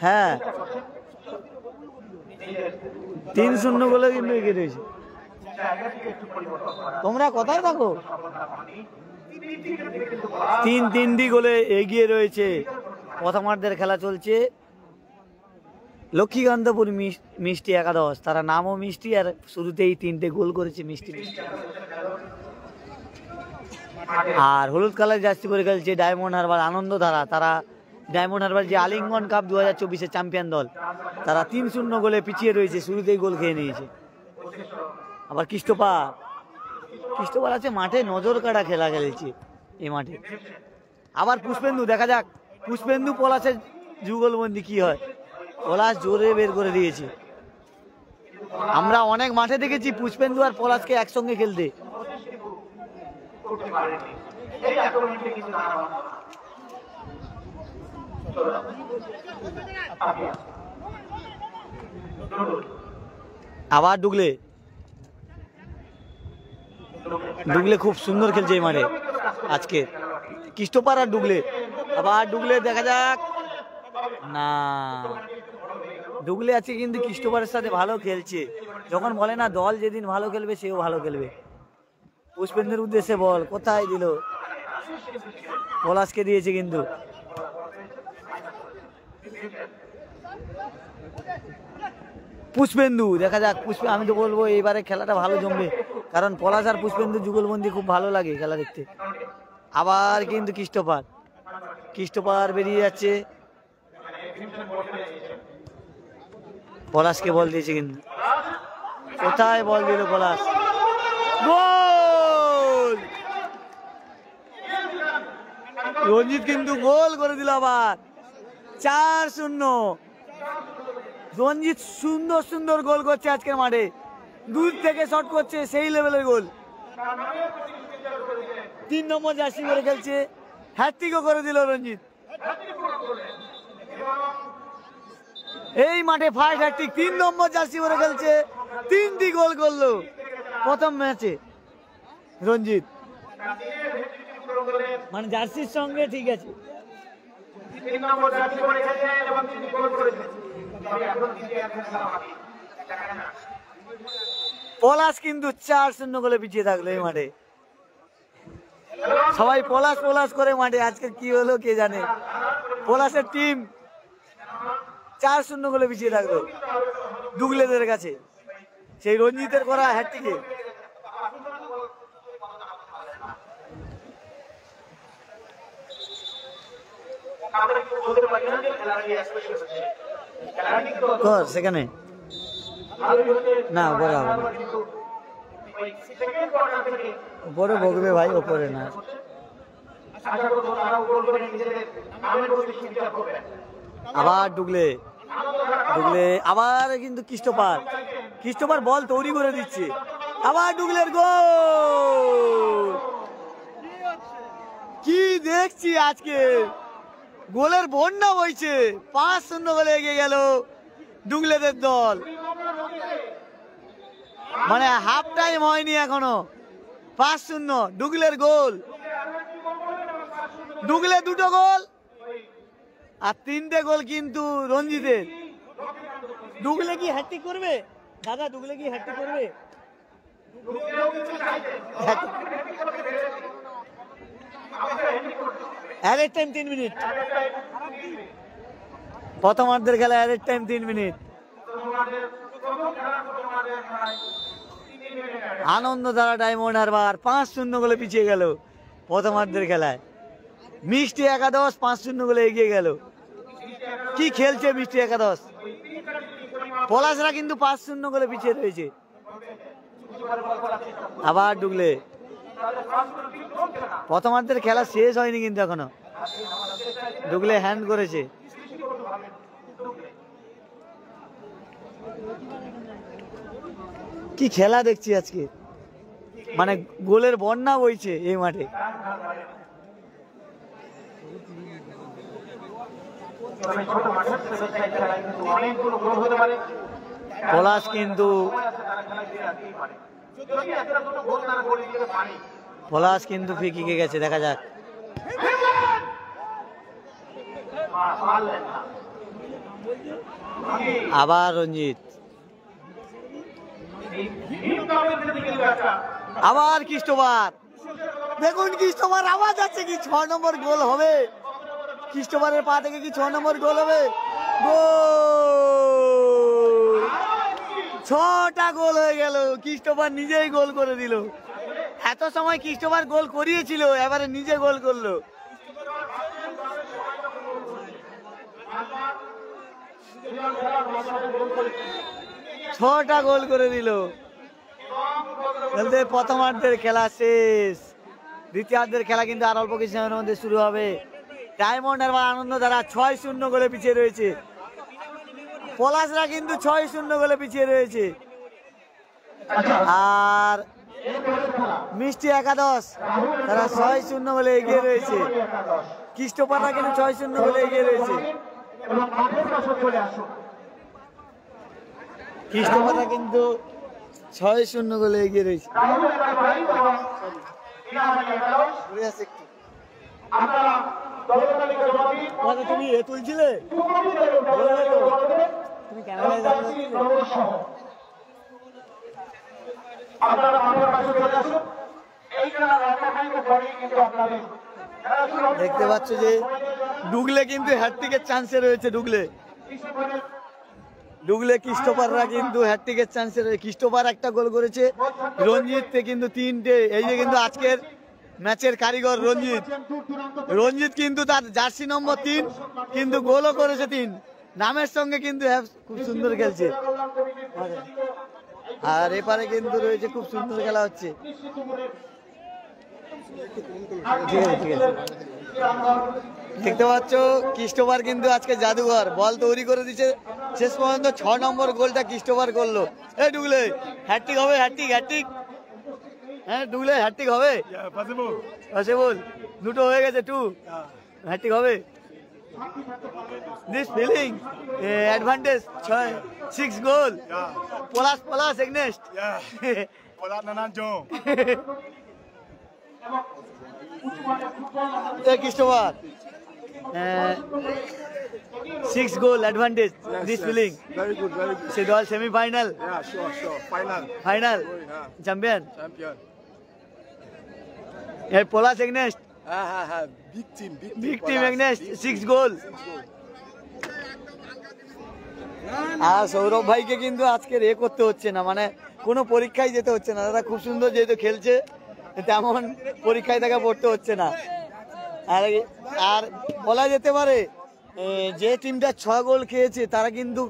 হ্যাঁ 3-0 গোলে কিন্তু এগিয়ে রয়েছে। তোমরা কোথায় থাকো? 3 গোলে এগিয়ে রয়েছে। প্রথমার্ধের খেলা চলছে। লক্ষ্মীকান্তপুর মিষ্টি একাদশ, তারা নামও মিষ্টি আর শুরুতেই 3টে গোল করেছে মিষ্টি। আর হলুদ কালার জার্সি পরে খেলছে ডায়মন্ড হারবার আনন্দধারা, তারা ডায়মন্ড হারবার যে আলিঙ্গন কাপ 2024-এর চ্যাম্পিয়ন দল, তারা 3-0 গোলে পিছিয়ে রয়েছে, শুরুতেই গোল খেয়ে নিয়েছে। আবার ক্রিস্টোফার আছে মাঠে, নজর কাটা খেলা খেলেছে এই মাঠে। আবার পুষ্পেন্দু, দেখা যাক পুষ্পেন্দু পলাশের যুগলবন্দি কি হয়। পলাশ জোরে বের করে দিয়েছে। আমরা অনেক মাঠে দেখেছি পুষ্পেন্দু আর পলাশকে একসঙ্গে খেলতে। আবার ডুগলে খুব সুন্দর খেলছে এই মাঠে আজকে ক্রিস্টোফার আর ডুগলে। আবার ডুগলে, দেখা যাক না, ডুগলে আছে কিন্তু ক্রিস্টোফারের সাথে ভালো খেলছে। যখন বলে না দল যেদিন ভালো খেলবে সেও ভালো খেলবে। পুষ্পেন্দুর উদ্দেশ্যে বল, কোথায় দিল? পলাশকে দিয়েছে কিন্তু। পুষ্পেন্দু, দেখা যাক আমি তো বলবো এবারে খেলাটা ভালো জমবে, কারণ পলাশ আর পুষ্পেন্দু যুগলবন্দি খুব ভালো লাগে খেলা দেখতে। আবার কিন্তু ক্রিস্টোফার বেরিয়ে যাচ্ছে, পলাশকে বল দিয়েছে কিন্তু। কোথায় বল দিল পলাশ? গোল! রঞ্জিত কিন্তু গোল করে দিল। আবার 4-0। রঞ্জিত সুন্দর সুন্দর গোল করছে আজকের মাঠে, দূর থেকে শট করছে, সেই লেভেলের গোল। 3 নম্বর জার্সি করে খেলছে, হ্যাটট্রিকও করে দিল রঞ্জিত। এই মাঠে ফার্স্ট হ্যাটট্রিক, 3 নম্বর জার্সি করে খেলছে, 3টি গোল করলো প্রথম ম্যাচে রঞ্জিত। মানে জার্সির সঙ্গে ঠিক আছে। পলাশ কিন্তু 4-0 গোলে পিছিয়ে থাকলো এই মাঠে। সবাই পলাশ পলাশ করে মাঠে, আজকে কি হলো কে জানে। পলাশের টিম 4-0 গোলে পিছিয়ে থাকলো ডুগলেদের কাছে, সেই রঞ্জিতের করা হ্যাটট্রিকে। সেখানে না উপরে বকবে ভাই, ওপরে না। আবার ডুগলে আবার কিন্তু ক্রিস্টোফার বল তৈরি করে দিচ্ছে, আবার ডুগলের গোল। কি দেখছি আজকে, গোলের বন্যা বইছে। 5-0 গোলে এগিয়ে গেল ডুগলেদের দল। মানে হাফ টাইম হয়নি এখনো, 5-0 ডুগলের গোল। ডুগলে 2টো গোল আর 3টে গোল কিন্তু রঞ্জিতের। ডুগলে কি হ্যাটট্রিক করবে দাদা? ডুগলে কি হ্যাটট্রিক করবে? অ্যাডেড টাইম 3 মিনিট, প্রথমার্ধের খেলা added time 3 minute. Anandadhara diamond Harbour 5-0 গোলে পিছিয়ে গেল প্রথমার্ধের খেলায়। মিষ্টি একাদশ 5-0 গোলে এগিয়ে গেল। কি খেলছে মিষ্টি একাদশ। পলাশরা কিন্তু 5-0 গোলে পিছিয়ে রয়েছে। আবার ডুগলে, প্রথমার্ধের খেলা শেষ হয়নি কিন্তু এখনো। ডুগলে হ্যান্ড করেছে। কি খেলা দেখছি আজকে, মানে গোলের বন্যা বইছে এই মাঠে। পলাশ কিন্তু ফিকিকে গেছে, দেখা যাক। আবার রঞ্জিত, আবার ক্রিস্টোফার। দেখুন ক্রিস্টোফার আবার যাচ্ছে, কি 6 নম্বর গোল হবে? ক্রিস্টোফারের পা থেকে কি 6 নম্বর গোল হবে? গোল! 6টা গোল হয়ে গেল। ক্রিস্টোফার নিজেই গোল করে দিল। এত সময় ক্রিস্টোফার গোল করিয়েছিল, এবারে নিজে গোল করলো। ছটা গোল করে দিল। প্রথমার্ধের খেলা শেষ, দ্বিতীয়ার্ধের খেলা কিন্তু আর অল্প কিছু সময়ের মধ্যে শুরু হবে। ডায়মন্ড হারবার আনন্দধারা 6-0 গোলে পিছিয়ে রয়েছে। পলাশরা কিন্তু 6-0 গোলে পিছিয়ে রয়েছে। আর মিষ্টি একাদশ তারা 6-0 গোলে এগিয়ে রয়েছে। ক্রিস্টোফাররা কিন্তু 6-0 গোলে এগিয়ে রয়েছে। ক্রিস্টোফাররা কিন্তু 6-0 গোলে এগিয়ে রয়েছে। তুমি এ তুলছিলে, তুমি ক্যামেরায় দেখতে পাচ্ছ যে ডুগলে কিন্তু হ্যাটট্রিকের চান্সে রয়েছে। ডুগলে ক্রিস্টোফাররা কিন্তু হ্যাটট্রিকের চান্সে রয়েছে। ক্রিস্টোফার একটা গোল করেছে, রঞ্জিত কিন্তু 3টে। এই যে কিন্তু আজকের ম্যাচের কারিগর রঞ্জিত কিন্তু তার জার্সি নম্বর 3 কিন্তু গোলও করেছে 3 নামের সঙ্গে কিন্তু খুব সুন্দর খেলছে। আর এপারে কিন্তু রয়েছে, খুব সুন্দর খেলা হচ্ছে। ঠিক আছে, ঠিক আছে। দেখতে পাচ্ছ ক্রিস্টোফার কিন্তু আজকে জাদুঘর, বল তৈরি করে দিচ্ছে, শেষ পর্যন্ত 6 নম্বর গোলটা ক্রিস্টোফার করলো। এই ডুগলে হ্যাট্রিক হবে, হ্যাট্রিক হ্যাট্রিক, হ্যাঁ ডুগলে হ্যাট্রিক হবে, পসিবল, দুটো হয়ে গেছে, 2 হ্যাট্রিক হবে। This feeling advantage 6 goal plus against Christopher 6 goal advantage. This feeling. Very good, very good. Sidwal semi-final. Yeah, sure. Final. Final. Champion. Champion. Polas against. Big team. Big team against. 6 goal. আর সৌরভ ভাইকে কিন্তু আজকে করতে হচ্ছে না, মানে কোনো পরীক্ষায় যেতে হচ্ছে না, দাদা খুব সুন্দর যেহেতু খেলছে তেমন পরীক্ষায় তাকে পড়তে হচ্ছে না। আর বলা যেতে পারে যে টিমটা 6 গোল খেয়েছে তারা কিন্তু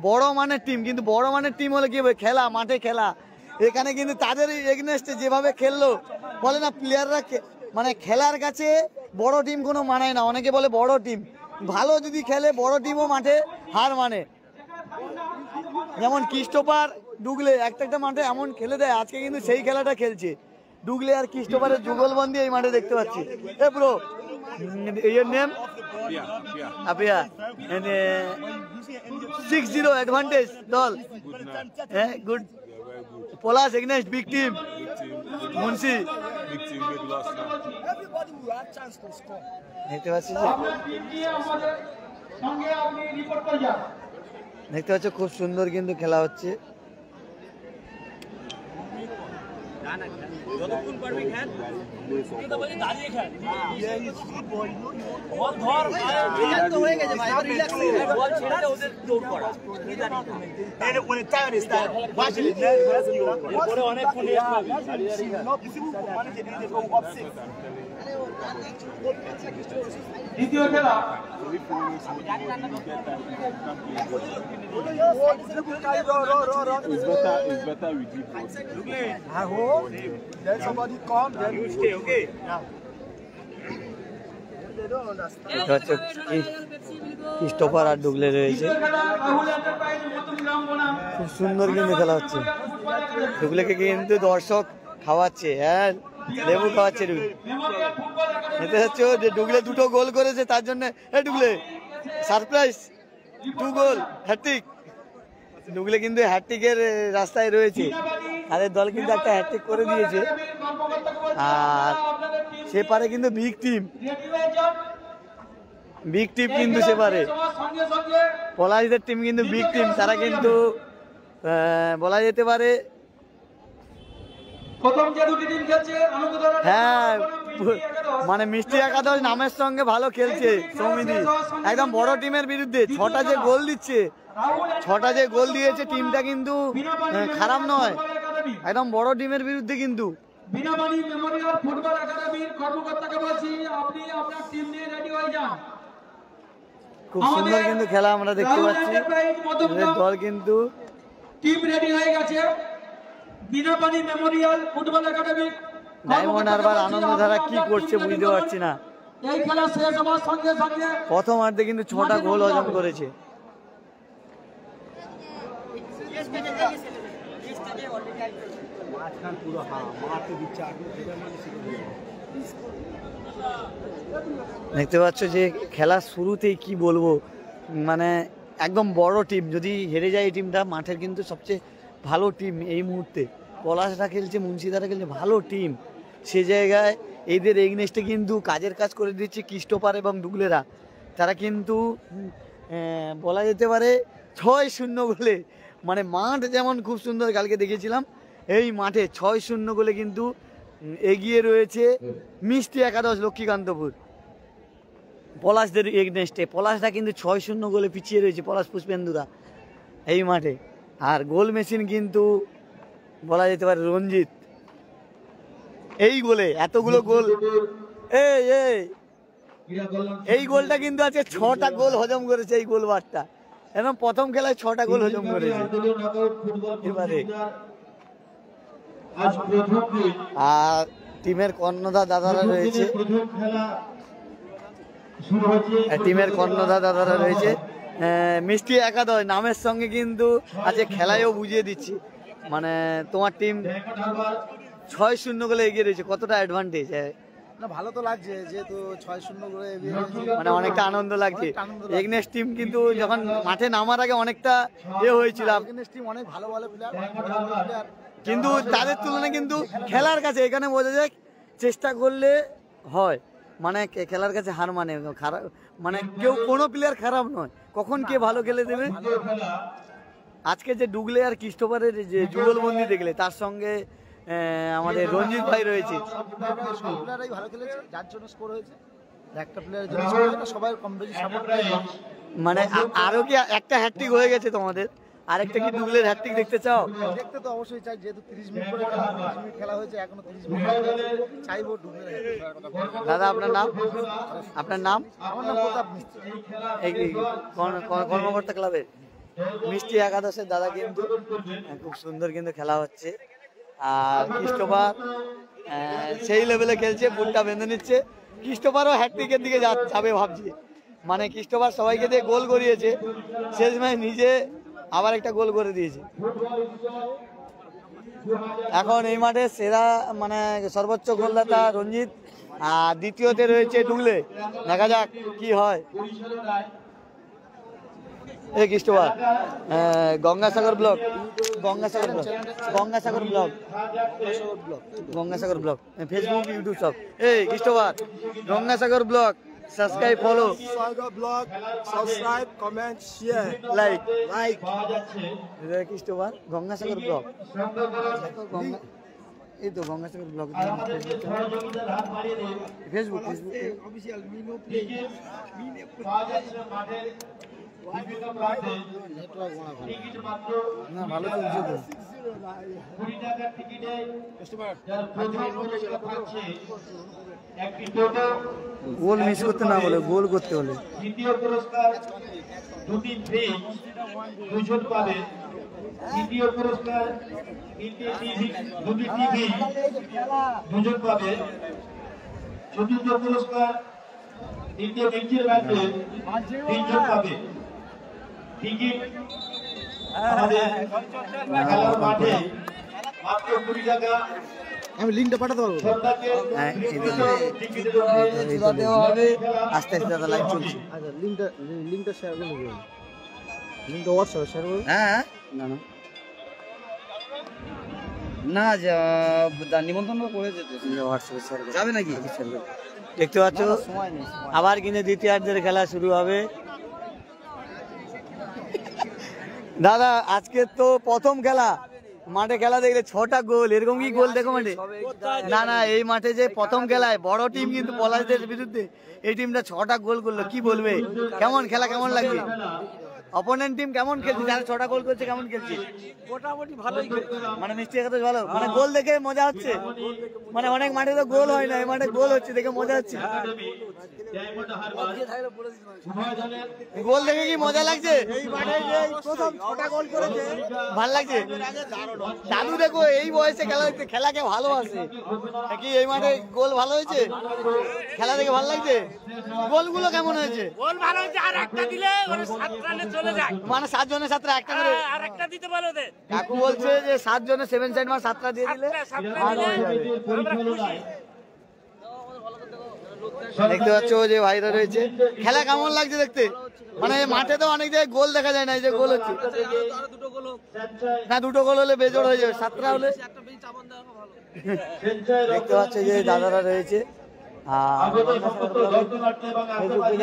বড় মানের টিম, কিন্তু বড় মানের টিম হলে কি হবে, খেলা মাঠে খেলা, এখানে কিন্তু তাদের এগনেস্টে যেভাবে খেললো, বলে না প্লেয়াররা মানে খেলার কাছে বড় টিম কোনো মানায় না, অনেকে বলে বড় টিম ভালো যদি খেলে বড় টিমও মাঠে হার মানে, যেমন ক্রিস্টোফার ডুগলে একটা মাঠে এমন খেলে দেয়, আজকে কিন্তু সেই খেলাটা খেলছে ডুগলে আর ক্রিস্টোফারের যুগলবন্দি এই মাঠে দেখতে পাচ্ছি। এ bro, your name? Apia. And 6-0 advantage, Dol. Good. Polas against big team. Munshi. Big team, big loss now. Everybody will have chance to score. দেখতে পাচ্ছি সঙ্গে আপনি রিপোর্ট করে যান। দেখতে পাচ্ছ খুব সুন্দর কিন্তু খেলা হচ্ছে। যতক্ষণ পারবি খেল, কিন্তু বলি দাঁড়িয়ে খেল। বল ধর, এটা তো হয়ে গেছে ভাই, এবার রিল্যাক্স হয়ে গেছে, বল ছেড়ে দে, ওদের দৌড় করা। এই দাঁড়িয়ে খেল। And when the time is done, watch it. পরে অনেক ফোন দ্বিতীয় খেলা It's better we give us. I hope then somebody come, then we stay, okay? they don't understand. দেখতে পাচ্ছ ক্রিস্টোফার আর ডুগলে রয়েছে, দ্বিতীয় খেলা রাহুল এন্টারপ্রাইজ মতুগ্রাম বনাম খুব সুন্দর কিন্তু খেলা হচ্ছে। ডুগলেকে কিন্তু দর্শক খাওয়াচ্ছে, হ্যাঁ লেবু খাওয়াচ্ছে ডুগলে। মেমোরিয়াল ফুটবল একাডেমি দেখতে পাচ্ছ যে ডুগলে 2টো গোল করেছে, তার জন্য ডুগলে সারপ্রাইজ 2 গোল হ্যাট্রিক। ডুগলে কিন্তু হ্যাট্রিকের রাস্তায় রয়েছে, তাদের দল কিন্তু একটা হ্যাট্রিক করে দিয়েছে, আর সে পারে কিন্তু বিগ টিম কিন্তু সে পারে। সঙ্গে সঙ্গে পলাশদের টিম কিন্তু বিগ টিম, তারা কিন্তু বলা যেতে পারে প্রথম যে দুটি টিম খেলছে আনন্দধারা হ্যাঁ মানে মিষ্টি একাদশ নামের সঙ্গে ভালো খেলছে সৌমিদি, একদম বড় টিমের বিরুদ্ধে 6টা যে গোল দিচ্ছে, 6টা যে গোল দিয়েছে টিমটা কিন্তু খারাপ নয়, একদম বড় টিমের বিরুদ্ধে কিন্তু। বিনাবাড়ি মেমোরিয়াল ফুটবল একাডেমির কর্মকর্তাকে বলছি আপনি আপনার টিম নিয়ে রেডি হয়ে যান। খুব সুন্দর কিন্তু খেলা আমরা দেখতে পাচ্ছি, এদের দল কিন্তু টিম রেডি হয়ে গেছে। বিনাবাড়ি মেমোরিয়াল ফুটবল একাডেমির ডায়মন্ড হারবার আনন্দধারা কি করছে বুঝতে পারছি না। এই খেলা শেষ হওয়ার সঙ্গে সঙ্গে প্রথম অর্ধে কিন্তু 6টা গোল হজম করেছে। দেখতে পাচ্ছ যে খেলার শুরুতেই কি বলবো, মানে একদম বড় টিম, যদি হেরে যায় এই টিমটা মাঠের কিন্তু সবচেয়ে ভালো টিম এই মুহূর্তে, পলাশরা খেলছে, মুন্সিদারা খেলছে, ভালো টিম, সে জায়গায় এদের এগনেস্টে কিন্তু কাজের কাজ করে দিচ্ছে ক্রিস্টোফার এবং ডুগলেরা, তারা কিন্তু বলা যেতে পারে 6-0 গোলে, মানে মাঠ যেমন খুব সুন্দর কালকে দেখেছিলাম, এই মাঠে 6-0 গোলে কিন্তু এগিয়ে রয়েছে মিষ্টি একাদশ লক্ষ্মীকান্তপুর পলাশদের এগনেস্টে। পলাশরা কিন্তু 6-0 গোলে পিছিয়ে রয়েছে, পলাশ পুষ্পেন্দুরা এই মাঠে। আর গোল মেশিন কিন্তু বলা যেতে পারে রঞ্জিত, এই গোলে এতগুলো গোল, এই গোলটা কিন্তু আছে 6টা গোল হজম করেছে এই গোল বারটা, এবং প্রথম খেলায় 6টা গোল হজম করেছে এবারে। আর টিমের কর্ণধার দাদারা রয়েছে, শুরু হচ্ছে টিমের কর্ণধার দাদারা রয়েছে। মিষ্টি একাদশ নামের সঙ্গে কিন্তু আজকে খেলায়ও বুঝিয়ে দিচ্ছি, মানে তোমার টিম 6-0 গোলে এগিয়ে রয়েছে, কতটা অ্যাডভান্টেজ? না ভালো তো লাগছে, যেহেতু 6-0 করে এগিয়ে রয়েছে, মানে অনেকটা আনন্দ লাগছে। অনেকটা আনন্দ লাগছে। এগনেস টিম কিন্তু যখন মাঠে নামার আগে অনেকটা হয়েছিল, এগনেস টিম অনেক ভালো ভালো প্লেয়ার, কিন্তু তাদের তুলনায় কিন্তু খেলার কাছে এখানে বোঝা যায় চেষ্টা করলে হয়, মানে খেলার কাছে হার মানে খারাপ, মানে কেউ কোনো প্লেয়ার খারাপ নয়, কখন কে ভালো খেলে দেবে। আজকে যে ডুগলে আর ক্রিস্টোফারের যে যুগলবন্দি দেখলে, তার সঙ্গে আমাদের রঞ্জিত ভাই রয়েছে, সব প্লেয়ারই ভালো খেলেছে, যার জন্য স্কোর হয়েছে। একটা প্লেয়ারের জন্য স্কোর হয়নি, সবাই কম বেশি সাপোর্ট করে। মানে আরো কি একটা হ্যাটট্রিক হয়ে গেছে তোমাদের? আরেকটা কি ডুগলের হ্যাটট্রিক দেখতে চাও? দেখতে তো অবশ্যই চাই, যেহেতু 30 মিনিট করে খেলা, 30 মিনিট খেলা হয়েছে, এখনো 30 মিনিট চাইবো ডুবলে। দাদা আপনার নাম? আপনার নাম? আমার নাম প্রতাপ মিস্ত্রি। এই কর্মকর্তা ক্লাবের মিষ্টি একাদশের দাদা কিন্তু খুব সুন্দর কিন্তু খেলা হচ্ছে। আর ক্রিস্টোফার সেই লেভেলে খেলছে, বুটটা বেঁধে নিচ্ছে। ক্রিস্টোফারও হ্যাটট্রিকের দিকে যাবে ভাবছে, মানে ক্রিস্টোফার সবাইকে দিয়ে গোল করিয়েছে, শেষ ম্যাচ নিজে আবার একটা গোল করে দিয়েছে। এখন এই মাঠে সেরা মানে সর্বোচ্চ গোলদাতা রঞ্জিত, আর দ্বিতীয়তে রয়েছে ডুগলে। দেখা যাক কি হয়। এই Christopher Gangasagar block, Gangasagar block, Gangasagar block, Gangasagar block, Facebook YouTube সব। এই Christopher Gangasagar block, subscribe follow blog, subscribe, comment, share, like. Like. Christopher Gangasagar block, এই তো গঙ্গাসাগর ব্লক, ফেসবুক অফিশিয়াল মিনো না ভালো চলছে তো। গোল মিস করতে না বলে, গোল করতে হলে। দ্বিতীয় পুরস্কার 2টি ফ্রিজ 2জন পাবে। তৃতীয় পুরস্কার 2টি টিভি 2জন পাবে। চতুর্থ পুরস্কার 3টে বেঞ্চের ব্যাটে 3জন পাবে। টিকিট আমাদের খেলার মাঠে মাত্র 20 টাকা। আমি লিংকটা পাঠাতে পারবো? আস্তে আস্তে দাদা লাইভ চলছে। আচ্ছা, লিংকটা শেয়ার করে দেবো, লিংকটা হোয়াটসঅ্যাপে শেয়ার করবো। হ্যাঁ না না না, নিমন্ত্রণ করেছে তো, হোয়াটসঅ্যাপে শেয়ার যাবে নাকি? দেখতে পাচ্ছ আবার কিন্তু দ্বিতীয়ার্ধের খেলা শুরু হবে। দাদা আজকে তো প্রথম খেলা, মাঠে খেলা দেখলে 6টা গোল, এরকম কি গোল দেখো মাঠে? না না, এই মাঠে যে প্রথম খেলায় বড় টিম কিন্তু পলাশদের বিরুদ্ধে এই টিমটা 6টা গোল করলো, কি বলবে? কেমন খেলা, কেমন লাগছে? অপোনেন্ট টিম কেমন খেলছে, যারা 6টা গোল করছে কেমন খেলছে? মোটামুটি ভালোই খেলছে। মানে মিষ্টি একাদশ ভালো, মানে গোল দেখে মজা হচ্ছে, মানে অনেক মাঠে তো গোল হয় না, এই মাঠে গোল হচ্ছে দেখে মজা হচ্ছে। গোল দেখে কি মজা লাগছে? এই মাঠে যে প্রথম 6টা গোল করেছে ভাল লাগছে। দাদু দেখো এই বয়সে খেলা দেখতে, খেলাকে ভালোবাসে কি? এই মাঠে গোল ভালো হয়েছে, খেলা দেখে ভালো লাগছে। গোলগুলো কেমন হয়েছে? গোল ভালো হয়েছে, আর একটা দিলে ওরা 7 রানে চলে যায়, মানে 7 জনের 7টা একটা করে। আর একটা দিতে বলো দে। কাকু বলছে যে 7 জনের 7 সাইড মার 7টা দিয়ে দিলে ভালো হয়ে যাবে। দেখতে পাচ্ছ যে ভাইরা রয়েছে, খেলা কেমন লাগছে দেখতে? মানে মাঠে তো অনেক জায়গায় গোল দেখা যায় না, এই যে গোল হচ্ছে না, 2টো গোল হলে বেজোড় হয়ে যাবে, 7টা হলে। দেখতে পাচ্ছ যে দাদারা রয়েছে,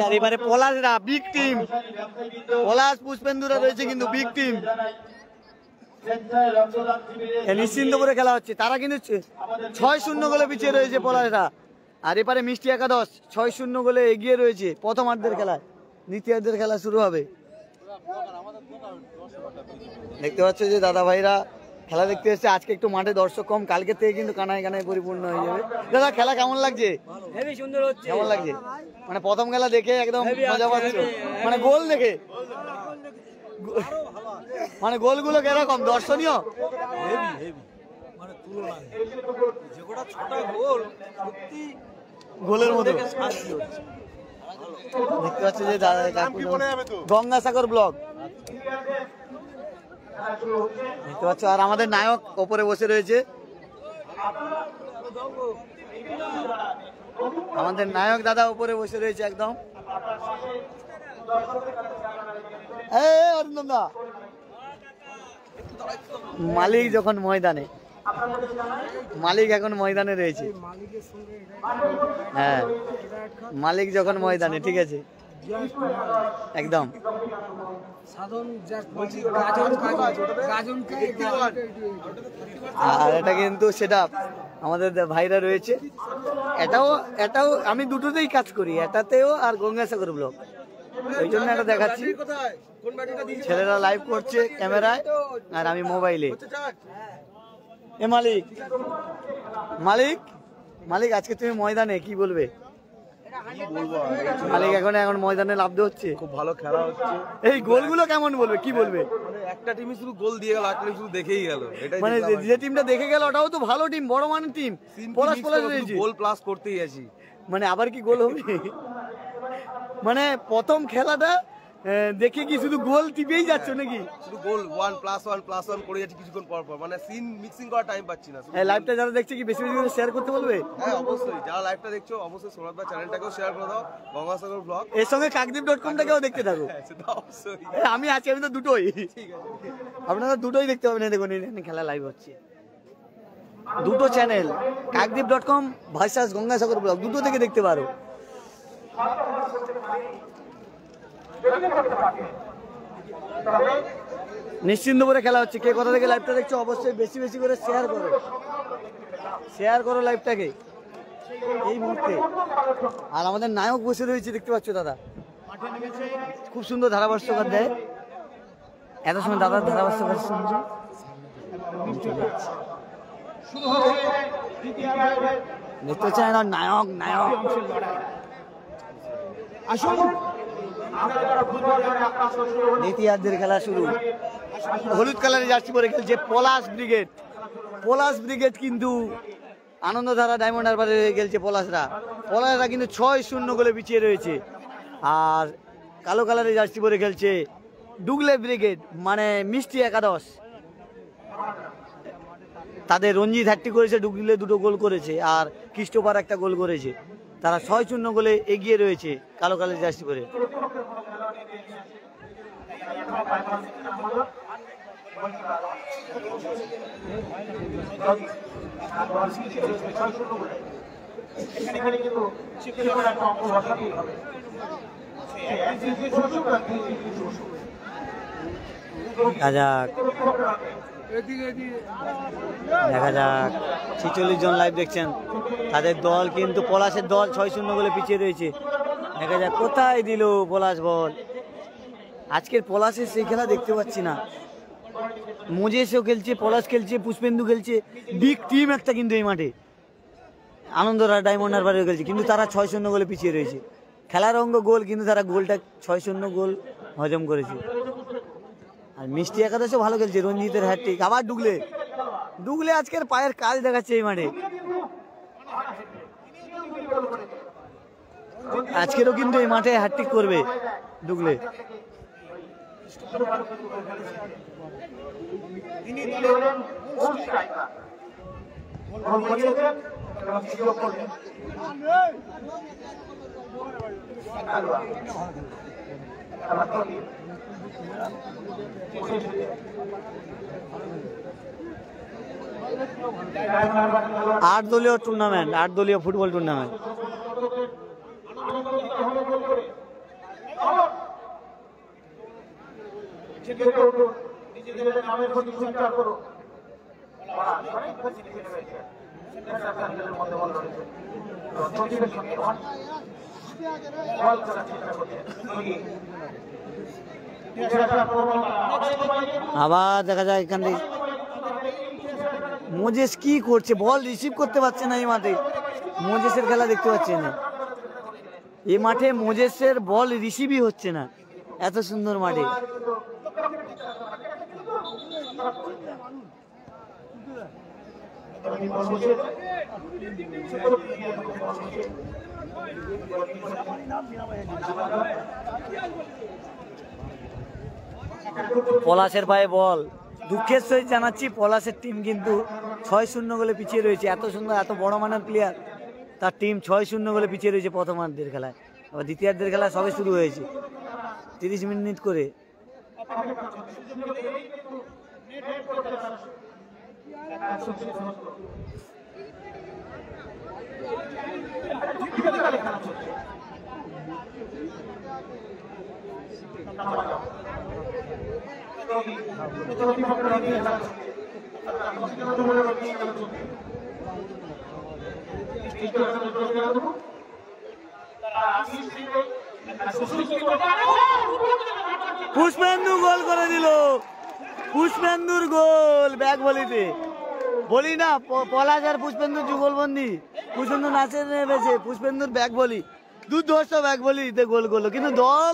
আর এবারে পলাশরা বিগ টিম, পলাশ পুষ্পেন্দুরা রয়েছে কিন্তু বিগ টিম। নিশ্চিন্তপুরে খেলা হচ্ছে, তারা কিন্তু 6-0 গোলে পিছিয়ে রয়েছে পলাশরা। আর এপারে মিষ্টি একাদশ 6-0 গোলে এগিয়ে রয়েছে প্রথমার্ধের খেলায়। দ্বিতীয়ার্ধের খেলা শুরু হবে। দেখতে পাচ্ছ যে দাদা ভাইরা খেলা দেখতে এসেছে। আজকে একটু মাঠে দর্শক কম, কালকে থেকে কিন্তু কানায় কানায় পরিপূর্ণ হয়ে যাবে। দাদা খেলা কেমন লাগছে? হেভি সুন্দর হচ্ছে। কেমন লাগছে? মানে প্রথম খেলা দেখে একদম মজা পাচ্ছ, মানে গোল দেখে, মানে গোলগুলো কিরকম দর্শনীয়? মানে তুলনা নেই, যে কটা 6টা গোল সত্যি গোলের মতো। শান্তি হচ্ছে। দেখতে পাচ্ছ যে দাদা কাকু গঙ্গাসাগর ব্লক দেখতে পাচ্ছ। আর আমাদের নায়ক ওপরে বসে রয়েছে, আমাদের নায়ক দাদা উপরে বসে রয়েছে একদম। অরিন্দম দা, মালিক যখন ময়দানে, মালিক এখন ময়দানে রয়েছে। হ্যাঁ, মালিক যখন ময়দানে, ঠিক আছে একদম। আর এটা কিন্তু সেটা আমাদের ভাইরা রয়েছে, এটাও আমি দুটোতেই কাজ করি, এটাতেও আর গঙ্গাসাগর ব্লক, ওই জন্য এটা দেখাচ্ছি। ছেলেরা লাইভ করছে ক্যামেরায় আর আমি মোবাইলে। এ মালিক, মালিক মালিক আজকে তুমি ময়দানে কি বলবে? মালিক এখন ময়দানে লাভতে হচ্ছে, খুব ভালো খেলা হচ্ছে। এই গোলগুলো কেমন বলবে, কি বলবে? একটা টিমই শুধু গোল দিয়ে গেল, একটা টিম শুধু দেখেই গেল। এটাই মানে যে টিমটা দেখে গেল ওটাও তো ভালো টিম, বড় মানের টিম, পলাশ রয়েছে, গোল প্লাস করতেই আছি। মানে আবার কি গোল হবে? মানে প্রথম খেলাটা দেখে কি শুধু গোল টিপেই যাচ্ছ নাকি? শুধু গোল 1+1+1 করে যাচ্ছি কিছুক্ষণ পর পর, মানে সিন মিক্সিং করার টাইম পাচ্ছি না। এই লাইভটা যারা দেখছে কি বেশি বেশি করে শেয়ার করতে বলবে? হ্যাঁ অবশ্যই, যারা লাইভটা দেখছো অবশ্যই সোনাদ ভাই চ্যানেলটাকেও শেয়ার করে দাও, গঙ্গাসাগর ব্লগ। এর সঙ্গে কাকদ্বীপ.com-টাকেও দেখতে থাকো। সেটা অবশ্যই। আমি আছি, আমি তো দুটোই, আপনারা দুটোই দেখতে পাবেন। দেখুন এখানে খেলা লাইভ হচ্ছে, দুটো চ্যানেল, কাকদ্বীপ.com ভার্সাস গঙ্গাসাগর ব্লগ, দুটো থেকে দেখতে পারো। নিশ্চিন্তপুরে খেলা হচ্ছে, কে কোথা থেকে লাইভটা দেখছো অবশ্যই বেশি বেশি করে শেয়ার করো, শেয়ার করো লাইভটাকে এই মুহূর্তে। আর আমাদের নায়ক বসে রয়েছে দেখতে পাচ্ছ দাদা, খুব সুন্দর ধারাভাষ্যকার দেয়। এত সময় দাদার ধারাভাষ্যকার শুনছো, দেখতে পাচ্ছেন না নায়ক, নায়ক দ্বিতীয়ার্ধের খেলা শুরু। হলুদ কালারের জার্সি পরে খেলছে পলাশ ব্রিগেড। পলাশ ব্রিগেড কিন্তু আনন্দধারা ডায়মন্ড হারবারে খেলছে পলাশরা কিন্তু 6-0 গোলে পিছিয়ে রয়েছে। আর কালো কালারের জার্সি পরে খেলছে ডুগলে ব্রিগেড, মানে মিষ্টি একাদশ। তাদের রঞ্জিত হ্যাট্রিক করেছে, ডুগলে 2টো গোল করেছে, আর খ্রিস্টোফার 1টা গোল করেছে। তারা 6-0 গোলে এগিয়ে রয়েছে কালো কালারের জার্সি পরে। দেখা যাক 46 জন লাইভ দেখছেন, তাদের দল কিন্তু পলাশের দল 6-0 গোলে পিছিয়ে রয়েছে। দেখা যাক কোথায় দিল পলাশ বল। আজকের পলাশের সেই খেলা দেখতে পাচ্ছি না। মোজেসও খেলছে, পলাশ খেলছে, পুষ্পেন্দু খেলছে, বিগ টিম একটা কিন্তু এই মাঠে। আনন্দরা ডায়মন্ড হারবারে খেলছে, কিন্তু তারা 6-0 গোলে পিছিয়ে রয়েছে। খেলার অঙ্গ গোল, কিন্তু তারা গোলটা 6-0 গোল হজম করেছে। আর মিষ্টি একাদশও ভালো খেলছে, রঞ্জিতের হ্যাট্রিক। আবার ডুগলে আজকের পায়ের কাজ দেখাচ্ছে এই মাঠে। আজকেরও কিন্তু এই মাঠে হ্যাট্রিক করবে ডুগলে। আট দলীয় টুর্নামেন্ট, 8 দলীয় ফুটবল টুর্নামেন্ট। আবার দেখা যায় এখান থেকে মোজেস কি করছে, বল রিসিভ করতে পারছে না এই মাঠে। মোজেসের খেলা দেখতে পাচ্ছি না এই মাঠে, মোজেসের বল রিসিভই হচ্ছে না এত সুন্দর মাঠে। পলাশের পায়ে বল। দুঃখের সহিত জানাচ্ছি পলাশের টিম কিন্তু 6-0 গোলে পিছিয়ে রয়েছে। এত সুন্দর এত বড় মানের প্লেয়ার, তার টিম 6-0 গোলে পিছিয়ে রয়েছে প্রথমার্ধের খেলায়। আবার দ্বিতীয়ার্ধের খেলা সবে শুরু হয়েছে, 30 মিনিট করে। পুষ্পেন্দু গোল করে দিল, পুষ্পেন্দুর গোল ব্যাক বলিতে। বলি না পলাশ আর পুষ্পেন্দুর যুগলবন্দি, পুষ্পেন্দু নাচে নেমেছে, পুষ্পেন্দুর ব্যাক বলি, দুর্ধর্ষ ব্যাক বলিতে গোল করলো। কিন্তু দল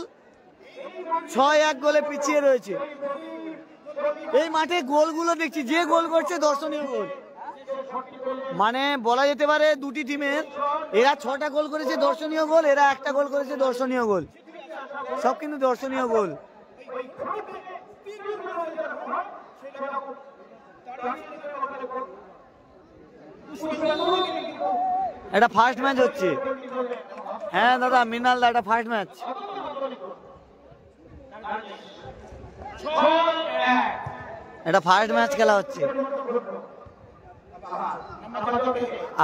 6-1 গোলে পিছিয়ে রয়েছে। এই মাঠে গোলগুলো দেখছি, যে গোল করছে দর্শনীয় গোল। মানে বলা যেতে পারে দুটি টিমের, এরা 6টা গোল করেছে দর্শনীয় গোল, এরা 1টা গোল করেছে দর্শনীয় গোল, সব কিন্তু দর্শনীয় গোল। এটা ফার্স্ট ম্যাচ হচ্ছে। হ্যাঁ দাদা মৃণাল দা, এটা ফার্স্ট ম্যাচ। এটা ফার্স্ট ম্যাচ খেলা হচ্ছে।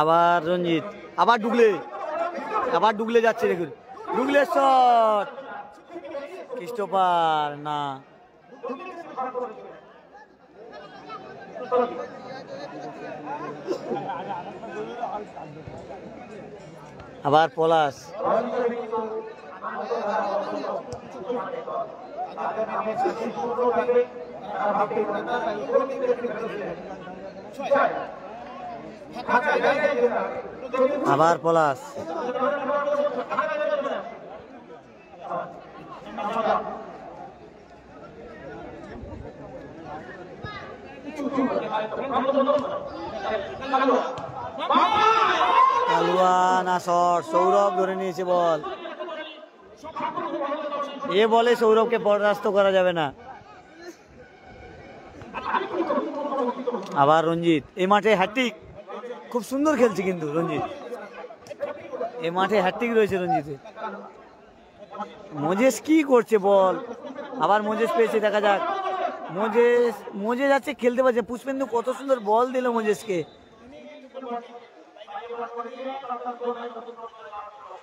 আবার রঞ্জিত, আবার ডুগলে যাচ্ছে, দেখুন ডুগলের শট, ক্রিস্টোফার না। আবার পলাশ, আবার পলাশ, কালুয়া না শট, সৌরভ ধরে নিয়েছে বল। এ বলে সৌরভকে বরদাস্ত করা যাবে না। আবার রঞ্জিত, এই মাঠে হ্যাট্রিক, খুব সুন্দর খেলছে কিন্তু রঞ্জিত, এই মাঠে হ্যাট্রিক রয়েছে রঞ্জিতে। মোজেস কি করছে বল, আবার মোজেস পেয়েছে, দেখা যাক। মোজেস যাচ্ছে, খেলতে পারছে। পুষ্পেন্দু কত সুন্দর বল দিল মোজেসকে।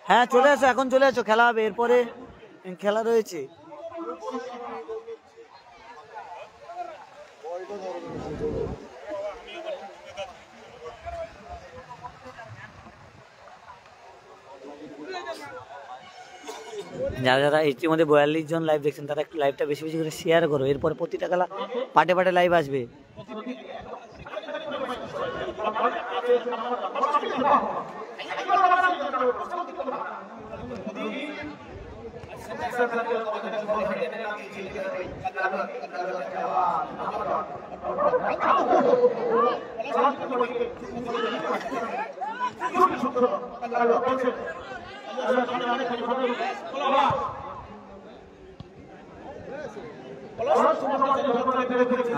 হ্যাঁ চলে আসো, এখন চলে আসো, খেলা হবে, এরপরে খেলা রয়েছে। যারা যারা ইতিমধ্যে 42 জন লাইভ দেখছেন, তারা একটু লাইভটা বেশি বেশি করে শেয়ার করো। এরপরে প্রতিটা খেলা পাটে পাটে লাইভ আসবে।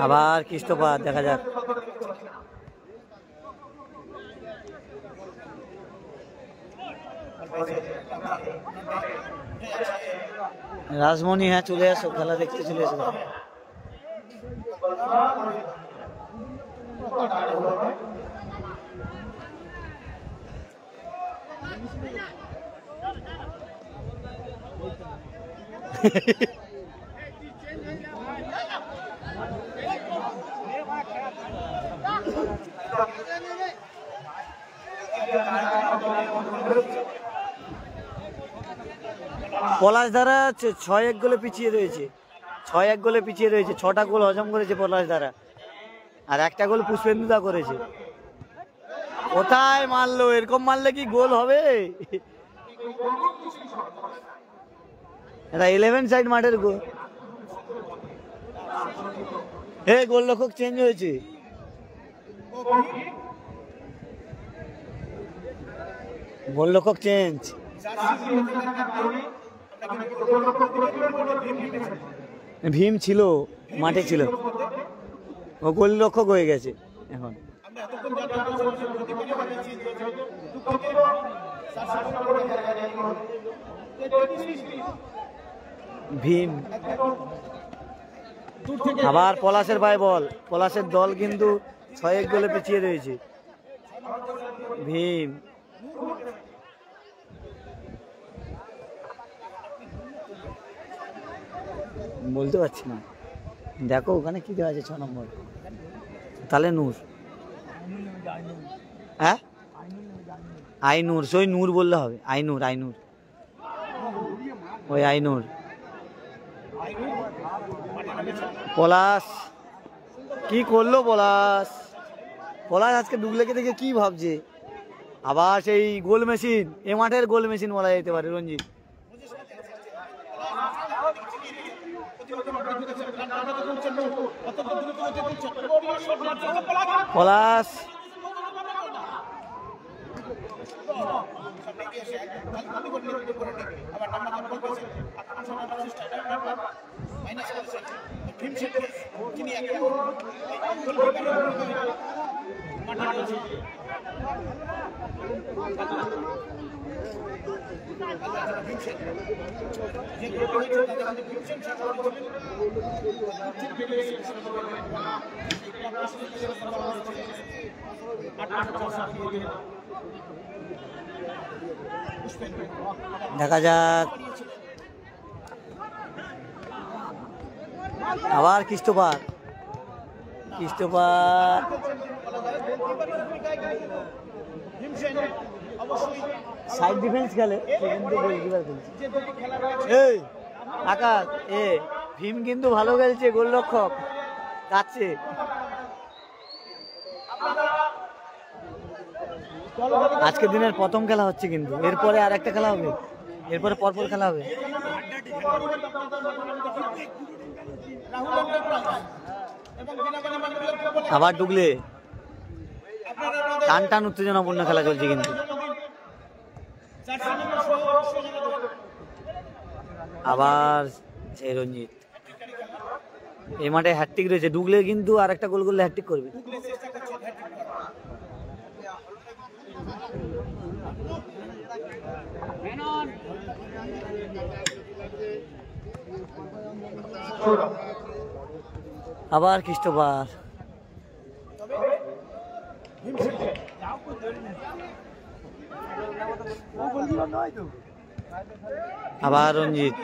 আবার ক্রিস্টোফার, দেখা যাক। রাজমণি, হ্যাঁ চলে আসো, খেলা দেখতে চলে আসো। পলাশ দ্বারা 6-1 গোলে পিছিয়ে রয়েছে, 6-1 গোলে পিছিয়ে রয়েছে। 6টা গোল হজম করেছে পলাশ দ্বারা, আর 1টা গোল পুষ্পেন্দু দা করেছে। কোথায় মারলো, এরকম মারলে কি গোল হবে? এটা 11 সাইড মাঠের গোল। গোলরক্ষক চেঞ্জ হয়েছে। গোলরক্ষক চেঞ্জ। ভীম ছিল, মাঠে ছিল, ও গোলরক্ষক হয়ে গেছে এখন। ভীম আবার পলাশের পায়ে বল, পলাশের দল কিন্তু 6-1 গোলে পিছিয়ে রয়েছে। ভীম বলতে পারছি না, দেখো ওখানে কি দেওয়া আছে 6 নম্বর, তাহলে নূর, হ্যাঁ আইনুর, সই নূর বললে হবে, আইনুর, আইনুর, ওই আইনুর। পলাশ কি করলো পলাশ, পলাশ আজকে ডুগলেকে দেখে কি ভাবছে, আবার সেই গোল মেশিন, এ মাঠের গোল মেশিন বলা যেতে পারে রঞ্জিত। পলাশ দেখা যাক, আবার ক্রিস্টোফার, ক্রিস্টোফার সাইড ডিফেন্স খেলে কিন্তু গোলকিপার খেলছে। এই আকাশ, এ ভীম কিন্তু ভালো খেলছে, গোলরক্ষক যাচ্ছে। আজকের দিনের প্রথম খেলা হচ্ছে কিন্তু, এরপরে আর একটা খেলা হবে, এরপরে পরপর খেলা হবে। আবার ডুগলে টান টান উত্তেজনাপূর্ণ খেলা চলছে কিন্তু। আবার সেই রঞ্জিত, এই মাঠে হ্যাটট্রিক রয়েছে, ডুগলে কিন্তু আর একটা গোল করলে হ্যাটট্রিক করবে। আবার ক্রিস্টোফার, আবার রঞ্জিত,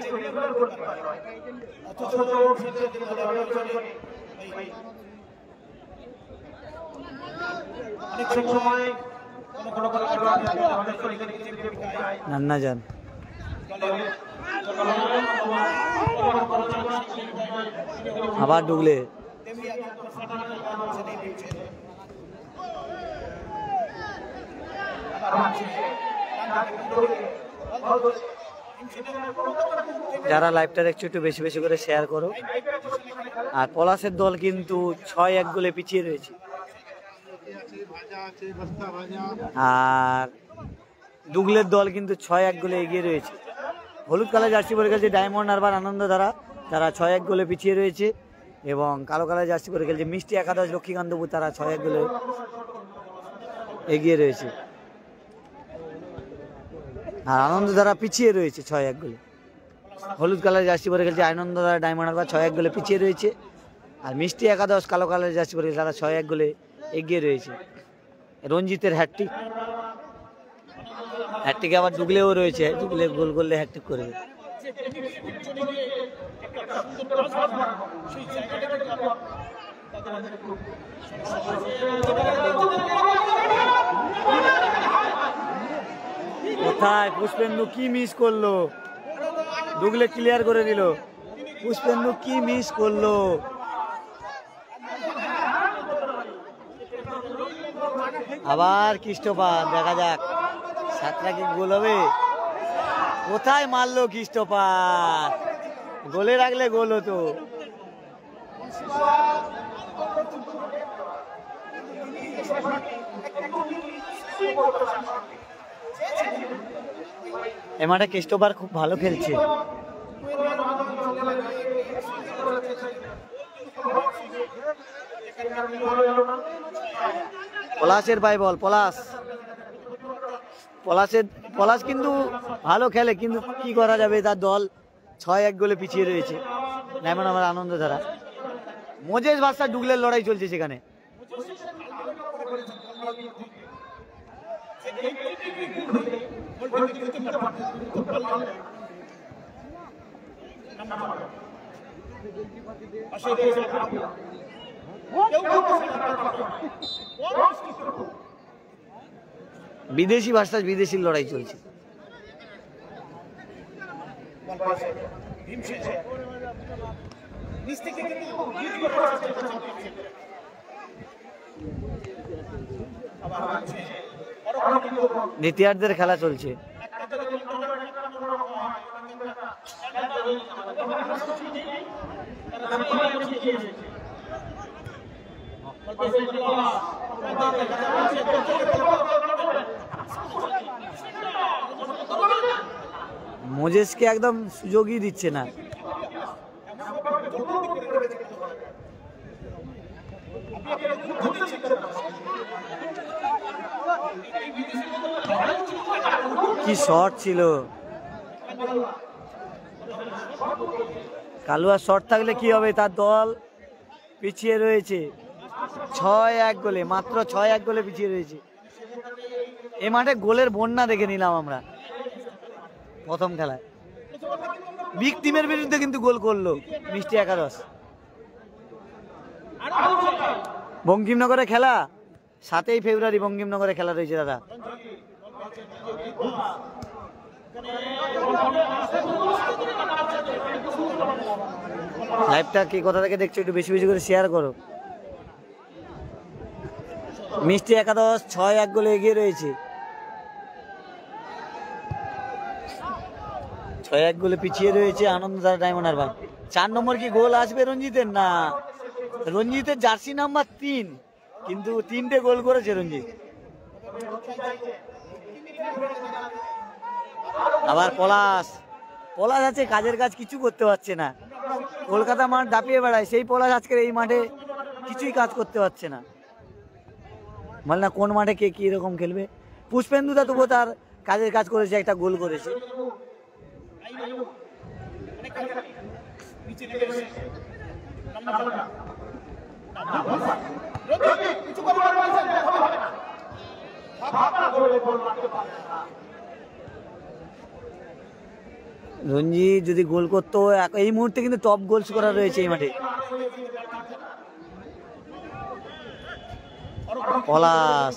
নান্না যান, আবার ডুগলে, যারা লাইভটা দেখছো একটু বেশি বেশি করে শেয়ার করো। আর পলাশের দল কিন্তু 6-1 গোলে পিছিয়ে রয়েছে, আর ডুগলের দল কিন্তু 6-1 গোলে এগিয়ে রয়েছে। হলুদ কালার জার্সি পরে খেলছে ডায়মন্ড হারবার আনন্দধারা, তারা 6-1 গোলে পিছিয়ে রয়েছে, এবং কালো কালার জার্সি পরে খেলছে মিষ্টি একাদশ লক্ষ্মীকান্তপুর, তারা 6-1 গোলে এগিয়ে রয়েছে। আর আনন্দধারা পিছিয়ে রয়েছে 6-1 গোলে। হলুদ কালার জার্সি পরে খেলছে আনন্দধারা ডায়মন্ড হারবার, 6-1 গোলে পিছিয়ে রয়েছে। আর মিষ্টি একাদশ কালো কালার জার্সি পরে তারা 6-1 গোলে এগিয়ে রয়েছে। রঞ্জিতের হ্যাটট্রিক, হ্যাটট্রিক আবার ডুগলেও রয়েছে, ডুগলে গোল করলে হ্যাটট্রিক করবে। কোথায় পুষ্পেন্দু কি মিস করলো, ডুগলে ক্লিয়ার করে দিল, পুষ্পেন্দু কি মিস করলো। আবার ক্রিস্টোফার, দেখা যাক 7টা কি গোল হবে। কোথায় মারলো ক্রিস্টোফার, গোলে রাখলে গোল হতো। এ মাঠে ক্রিস্টোফার খুব ভালো খেলছে। পলাশের বাই বল, পলাশ কিন্তু ভালো খেলে, কিন্তু কি করা যাবে, তার দল 6-1 গোলে পিছিয়ে রয়েছে। যেমন আমার আনন্দধারা, মোজেস ভার্সেস ডুগলের লড়াই চলছে সেখানে। বিদেশি ভার্সেস বিদেশির লড়াই চলছে। দ্বিতীয়ার্ধের খেলা চলছে। মোজেসকে একদম সুযোগই দিচ্ছে না। কি শট ছিল, কালুয়া শট থাকলে কি হবে, তার দল পিছিয়ে রয়েছে 6-1 গোলে, মাত্র 6-1 গোলে পিছিয়ে রয়েছে। এ মাঠে গোলের বন্যা দেখে নিলাম আমরা প্রথম খেলায়। বিগ টিমের বিরুদ্ধে কিন্তু গোল করলো মিষ্টি একাদশ। বঙ্কিমনগরে খেলা, 7ই ফেব্রুয়ারি বঙ্কিমনগরে খেলা রয়েছে দাদা। লাইভটা কি কোথা থেকে দেখছো একটু বেশি বেশি করে শেয়ার করো। মিষ্টি একাদশ 6-1 গোলে এগিয়ে রয়েছে, 6-1 গোলে পিছিয়ে রয়েছে আনন্দধারা ডায়মন্ড হারবার। 4 নম্বর কি গোল আসবে রঞ্জিতের? না, রঞ্জিতের জার্সি নাম্বার 3, কিন্তু 3টে গোল করেছে রঞ্জিত। আবার পলাশ আছে, কাজের কাজ কিছু করতে পারছে না। কলকাতা মাঠ দাপিয়ে বেড়ায়, সেই পলাশ আজকের এই মাঠে কিছুই কাজ করতে পারছে না। বল না কোন মাঠে কে কি রকম খেলবে। পুষ্পেন্দুদা তবুও তার কাজের কাজ করেছে, একটা গোল করেছে। রঞ্জিত যদি গোল করতো, এই মুহূর্তে কিন্তু টপ গোল স্কোরার রয়েছে এই মাঠে। পলাশ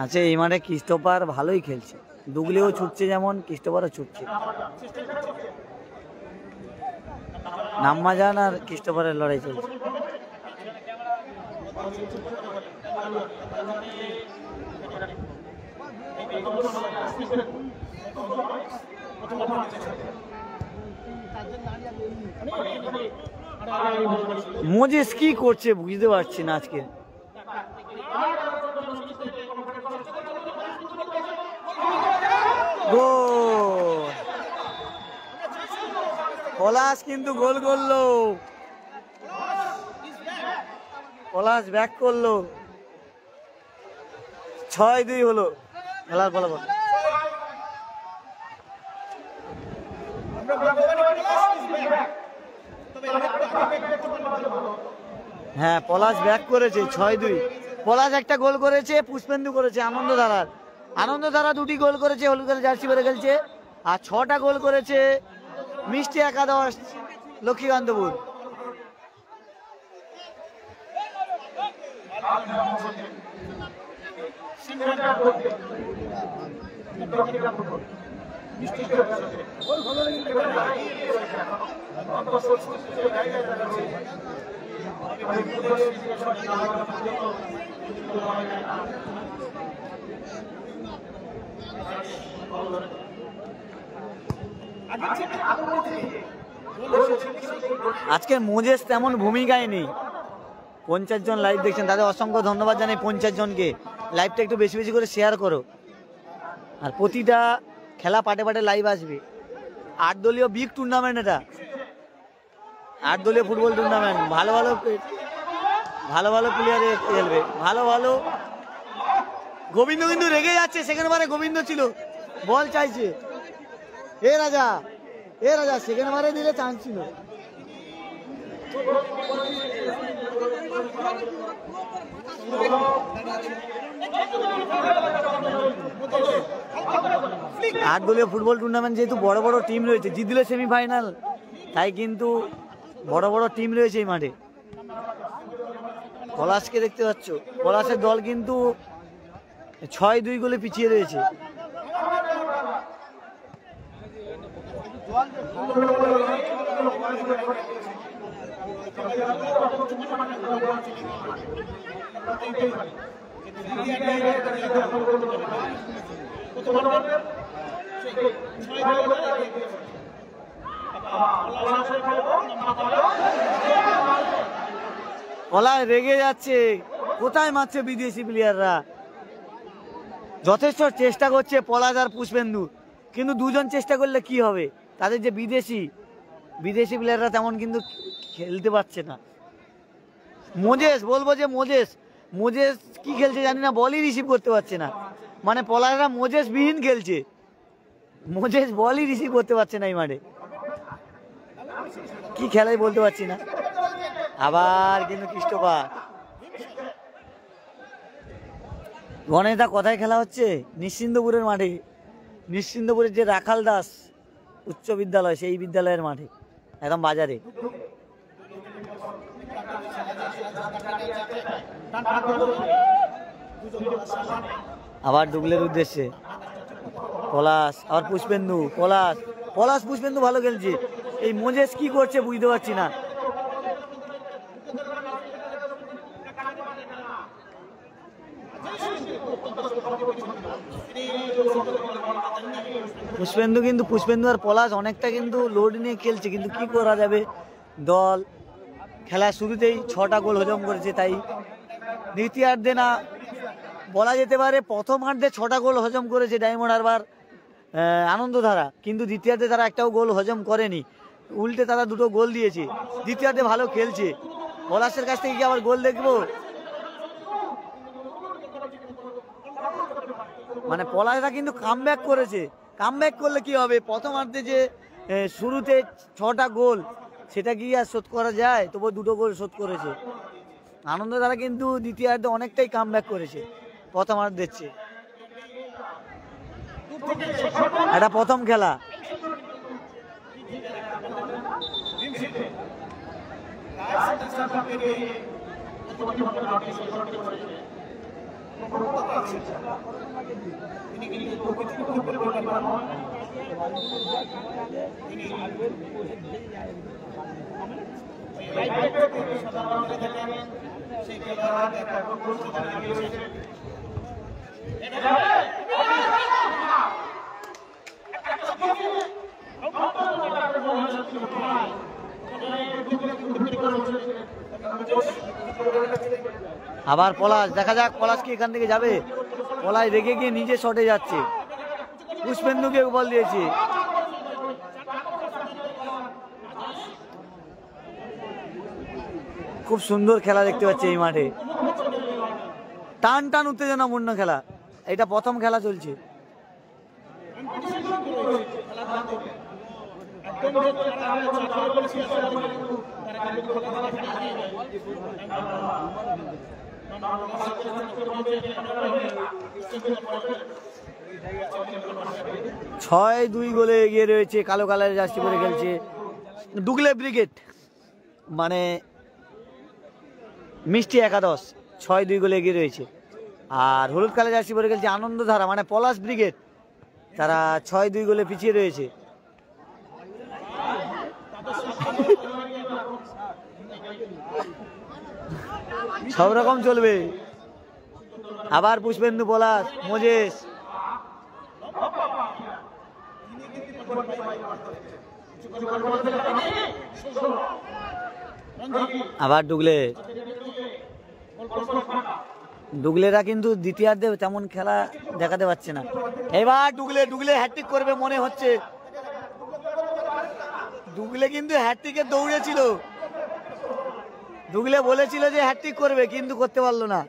আচ্ছা, এই মাঠে ক্রিস্টোফার ভালোই খেলছে, দুগলেও ছুটছে যেমন ক্রিস্টোফারও ছুটছে। নাম্মাজান আর ক্রিস্টোফারের লড়াই চলছে। মোজেস কি করছে বুঝতে পারছি না আজকে। গোল, পলাশ কিন্তু গোল করলো, পলাশ ব্যাক করলো, 6-2 হলো খেলার ফলাফল। হ্যাঁ, পলাশ ব্যাক করেছে 6-2। পলাশ একটা গোল করেছে, পুষ্পেন্দু করেছে আনন্দধারা 2টি গোল করেছে, হলুদ কালার জার্সি পরে খেলছে। আর 6টা গোল করেছে মিষ্টি একাদশ লক্ষ্মীকান্তপুর। আজকে মোজেস তেমন ভূমিকায় নেই। 50 জন লাইভ দেখছেন, তাদের অসংখ্য ধন্যবাদ জানাই। 50 জনকে লাইভটা একটু বেশি বেশি করে শেয়ার করো। আর প্রতিটা খেলা পাটে পাটে লাইভ আসবে। 8 দলীয় বিগ টুর্নামেন্ট, এটা 8 দলীয় ফুটবল টুর্নামেন্ট। ভালো ভালো প্লেয়ার খেলবে, ভালো। গোবিন্দ কিন্তু রেগে যাচ্ছে, সেকেন্ড বারে গোবিন্দ ছিল, বল চাইছে। এ রাজা সেকেন্ড বারে দিলে চান্স ছিল। আট দলীয় ফুটবল টুর্নামেন্ট যেহেতু বড় বড় টিম রয়েছে, জিতলে সেমিফাইনাল, তাই কিন্তু বড় বড় টিম রয়েছে এই মাঠে। পলাশকে দেখতে পাচ্ছ, পলাশের দল কিন্তু 6-2 গোলে পিছিয়ে রয়েছে। পলাশ রেগে যাচ্ছে, কোথায় মারছে বিদেশি প্লেয়াররা। যথেষ্ট চেষ্টা করছে পলাশ আর পুষ্পেন্দু, কিন্তু দুজন চেষ্টা করলে কি হবে, তাদের যে বিদেশি প্লেয়াররা তেমন কিন্তু খেলতে পারছে না। মোজেস বলবো যে মোজেস কি খেলছে জানি না, বলই রিসিভ করতে পারছে না। মানে পলাশরা মোজেস বিহীন খেলছে, মোজেস বলই রিসিভ করতে পারছে না এই মাঠে। কি খেলাই বলতে পারছি না। আবার কিন্তু ক্রিস্টোফার গণেশদা কোথায় খেলা হচ্ছে? নিশ্চিন্দপুরের মাঠে, নিশ্চিন্দপুরের যে রাখাল দাস উচ্চ বিদ্যালয়, সেই বিদ্যালয়ের মাঠে, একদম বাজারে। আবার ডুগলের উদ্দেশ্যে পলাশ, আবার পুষ্পেন্দু, পলাশ পুষ্পেন্দু ভালো খেলছে। এই মোজেস কি করছে বুঝতে পারছি না। পুষ্পেন্দু আর পলাশ অনেকটা কিন্তু লোড নিয়ে খেলছে, কিন্তু কি করা যাবে, দল খেলা শুরুতেই 6টা গোল হজম করেছে, তাই দ্বিতীয়ার্ধে না বলা যেতে পারে। প্রথমার্ধে 6টা গোল হজম করেছে ডায়মন্ড হারবার আনন্দধারা, কিন্তু দ্বিতীয়ার্ধে তারা একটাও গোল হজম করেনি, উল্টে তারা 2টো গোল দিয়েছে। দ্বিতীয়ার্ধে ভালো খেলছে। পলাশের কাছ থেকে কি আবার গোল দেখবো? মানে পলাশরা কিন্তু কামব্যাক করেছে। কামব্যাক করলে কি হবে, প্রথমার্ধে যে শুরুতে 6টা গোল সেটা কি আর শোধ করা যায়? তবু 2টো গোল শোধ করেছে আনন্দধারা, কিন্তু দ্বিতীয়ার্ধে অনেকটাই কামব্যাক করেছে প্রথমার্ধের চেয়ে। এটা প্রথম খেলা। আবার পলাশ, দেখা যাক পলাশ কি এখান থেকে যাবে। পলাশ রেগে গিয়ে নিজে শটে যাচ্ছে, পুষ্পেন্দুকে বল দিয়েছে। খুব সুন্দর খেলা দেখতে পাচ্ছি এই মাঠে, টান টান উত্তেজনাপূর্ণ খেলা। এটা প্রথম খেলা চলছে। ছয় 2 গোলে এগিয়ে রয়েছে, কালো কালারের জার্সি পরে খেলছে ডুগলে ব্রিগেড, মানে মিষ্টি একাদশ। 6-2 গোলে এগিয়ে রয়েছে। আর হলুদ কালার জার্সি পরে খেলছে আনন্দধারা, মানে পলাশ ব্রিগেড, তারা 6-2 গোলে পিছিয়ে রয়েছে। সব রকম চলবে। আবার পুষ্পেন্দু, পলাশ, মোজেস। আবার ডুগলেরা কিন্তু দ্বিতীয়ার্ধে তেমন খেলা দেখাতে পারছে না। এবার ডুগলে হ্যাটট্রিক করবে মনে হচ্ছে। ডুগলে কিন্তু হ্যাটট্রিকে দৌড়েছিল, ডুগলে বলেছিল যে হ্যাটট্রিক করবে, কিন্তু করতে পারলো না।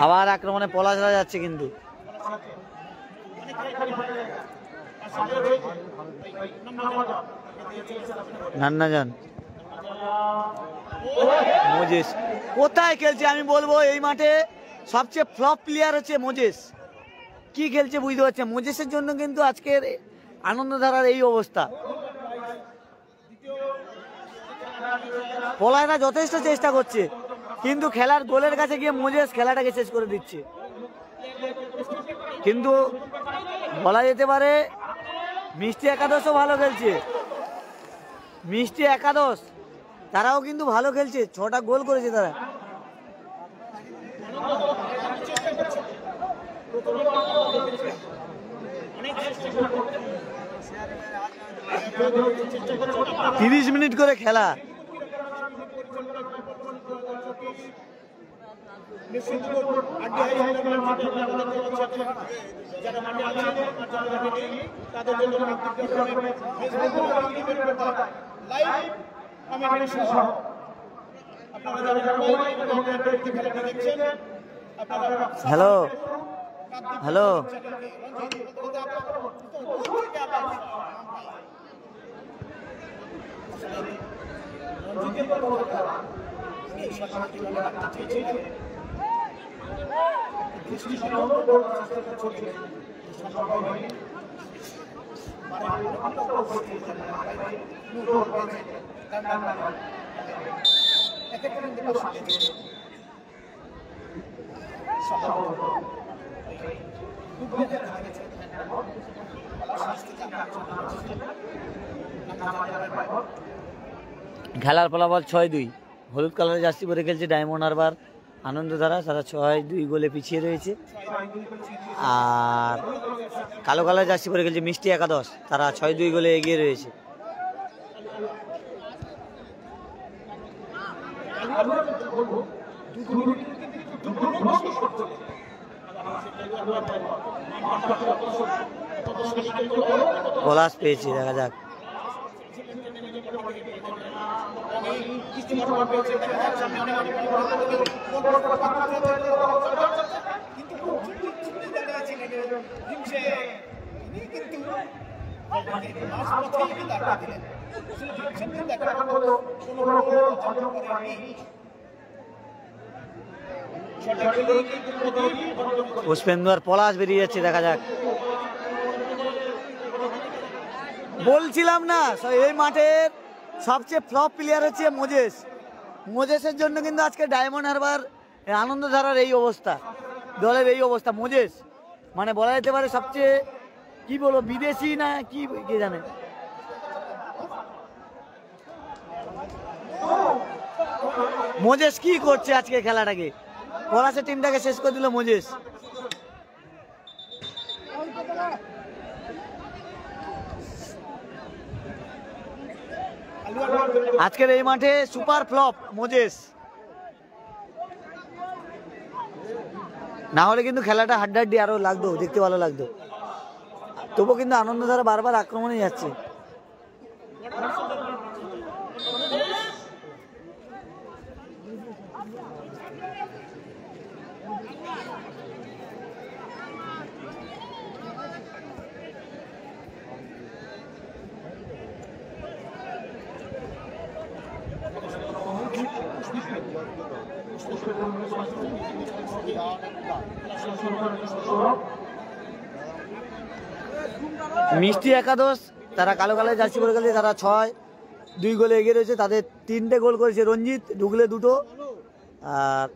আবার আক্রমণে পলাশরা যাচ্ছে কিন্তু নান্না যান মোজেস কোথায় খেলছে আমি বলবো এই মাঠে সবচেয়ে ফ্লপ প্লেয়ার হচ্ছে মোজেস। কি খেলছে বুঝতে পারছে, মোজেসের জন্য কিন্তু আজকের আনন্দধারার এই অবস্থা। পলাশরা যথেষ্ট চেষ্টা করছে, কিন্তু খেলার গোলের কাছে গিয়ে মোজেস খেলাটাকে শেষ করে দিচ্ছে। কিন্তু বলা যেতে পারে মিষ্টি একাদশও ভালো খেলছে, মিষ্টি একাদশ তারাও কিন্তু ভালো খেলছে, 6টা গোল করেছে তারা। তিরিশ মিনিট করে খেলা। হ্যালো হ্যালো খেলার ফলাফল 6-2। হলুদ কালারের জার্সি পরে খেলছে ডায়মন্ড হারবার আনন্দধারা, তারা 6-2 গোলে পিছিয়ে রয়েছে। আর কালো কালারের জার্সি পরে খেলছে মিষ্টি একাদশ, তারা 6-2 গোলে এগিয়ে রয়েছে। পলাশ পেয়েছি, দেখা যাক। পুষ্পেন্দু আর পলাশ বেরিয়ে যাচ্ছে, দেখা যাক। বলছিলাম না এই মাঠের সবচেয়ে ফ্লপ প্লেয়ার হচ্ছে মোজেস। মোজেসের জন্য কিন্তু আজকে ডায়মন্ড হারবার আনন্দধারার এই অবস্থা, দলের এই অবস্থা। মোজেস মানে বলা যেতে পারে সবচেয়ে কি বলবো বিদেশি না কি কে জানে। মোজেস কি করছে আজকে খেলাটাকে, পলাশের টিমটাকে শেষ করে দিল মোজেস। আজকের এই মাঠে সুপার ফ্লপ মোজেস, না হলে কিন্তু খেলাটা হাড্ডাহাড্ডি আরো লাগতো, দেখতে ভালো লাগতো। তবুও কিন্তু আনন্দধারা বারবার আক্রমণে যাচ্ছে। মিষ্টি একাদশ তারা কালো কালার জার্সি পরে গেছে, তারা 6-2 গোলে এগিয়ে রয়েছে। তাদের 3টে গোল করেছে রঞ্জিত, ডুগলে 2টো। আর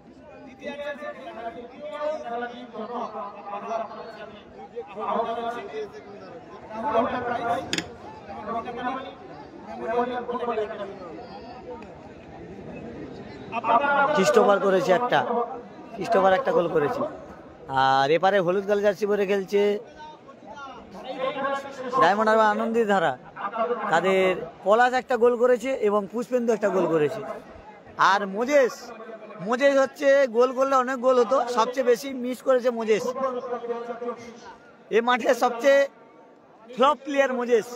ক্রিস্টোফার করেছে একটা, ক্রিস্টোফার একটা গোল করেছে। আর এপারে হলুদ কালার জার্সি পরে খেলছে ডায়মন্ড হারবার আনন্দের ধারা, তাদের পলাশ একটা গোল করেছে এবং পুষ্পেন্দু একটা গোল করেছে। আর মোজেস হচ্ছে গোল করলে অনেক গোল হতো, সবচেয়ে বেশি মিস করেছে মোজেস। এই মাঠে সবচেয়ে ফ্লপ প্লেয়ার মোজেস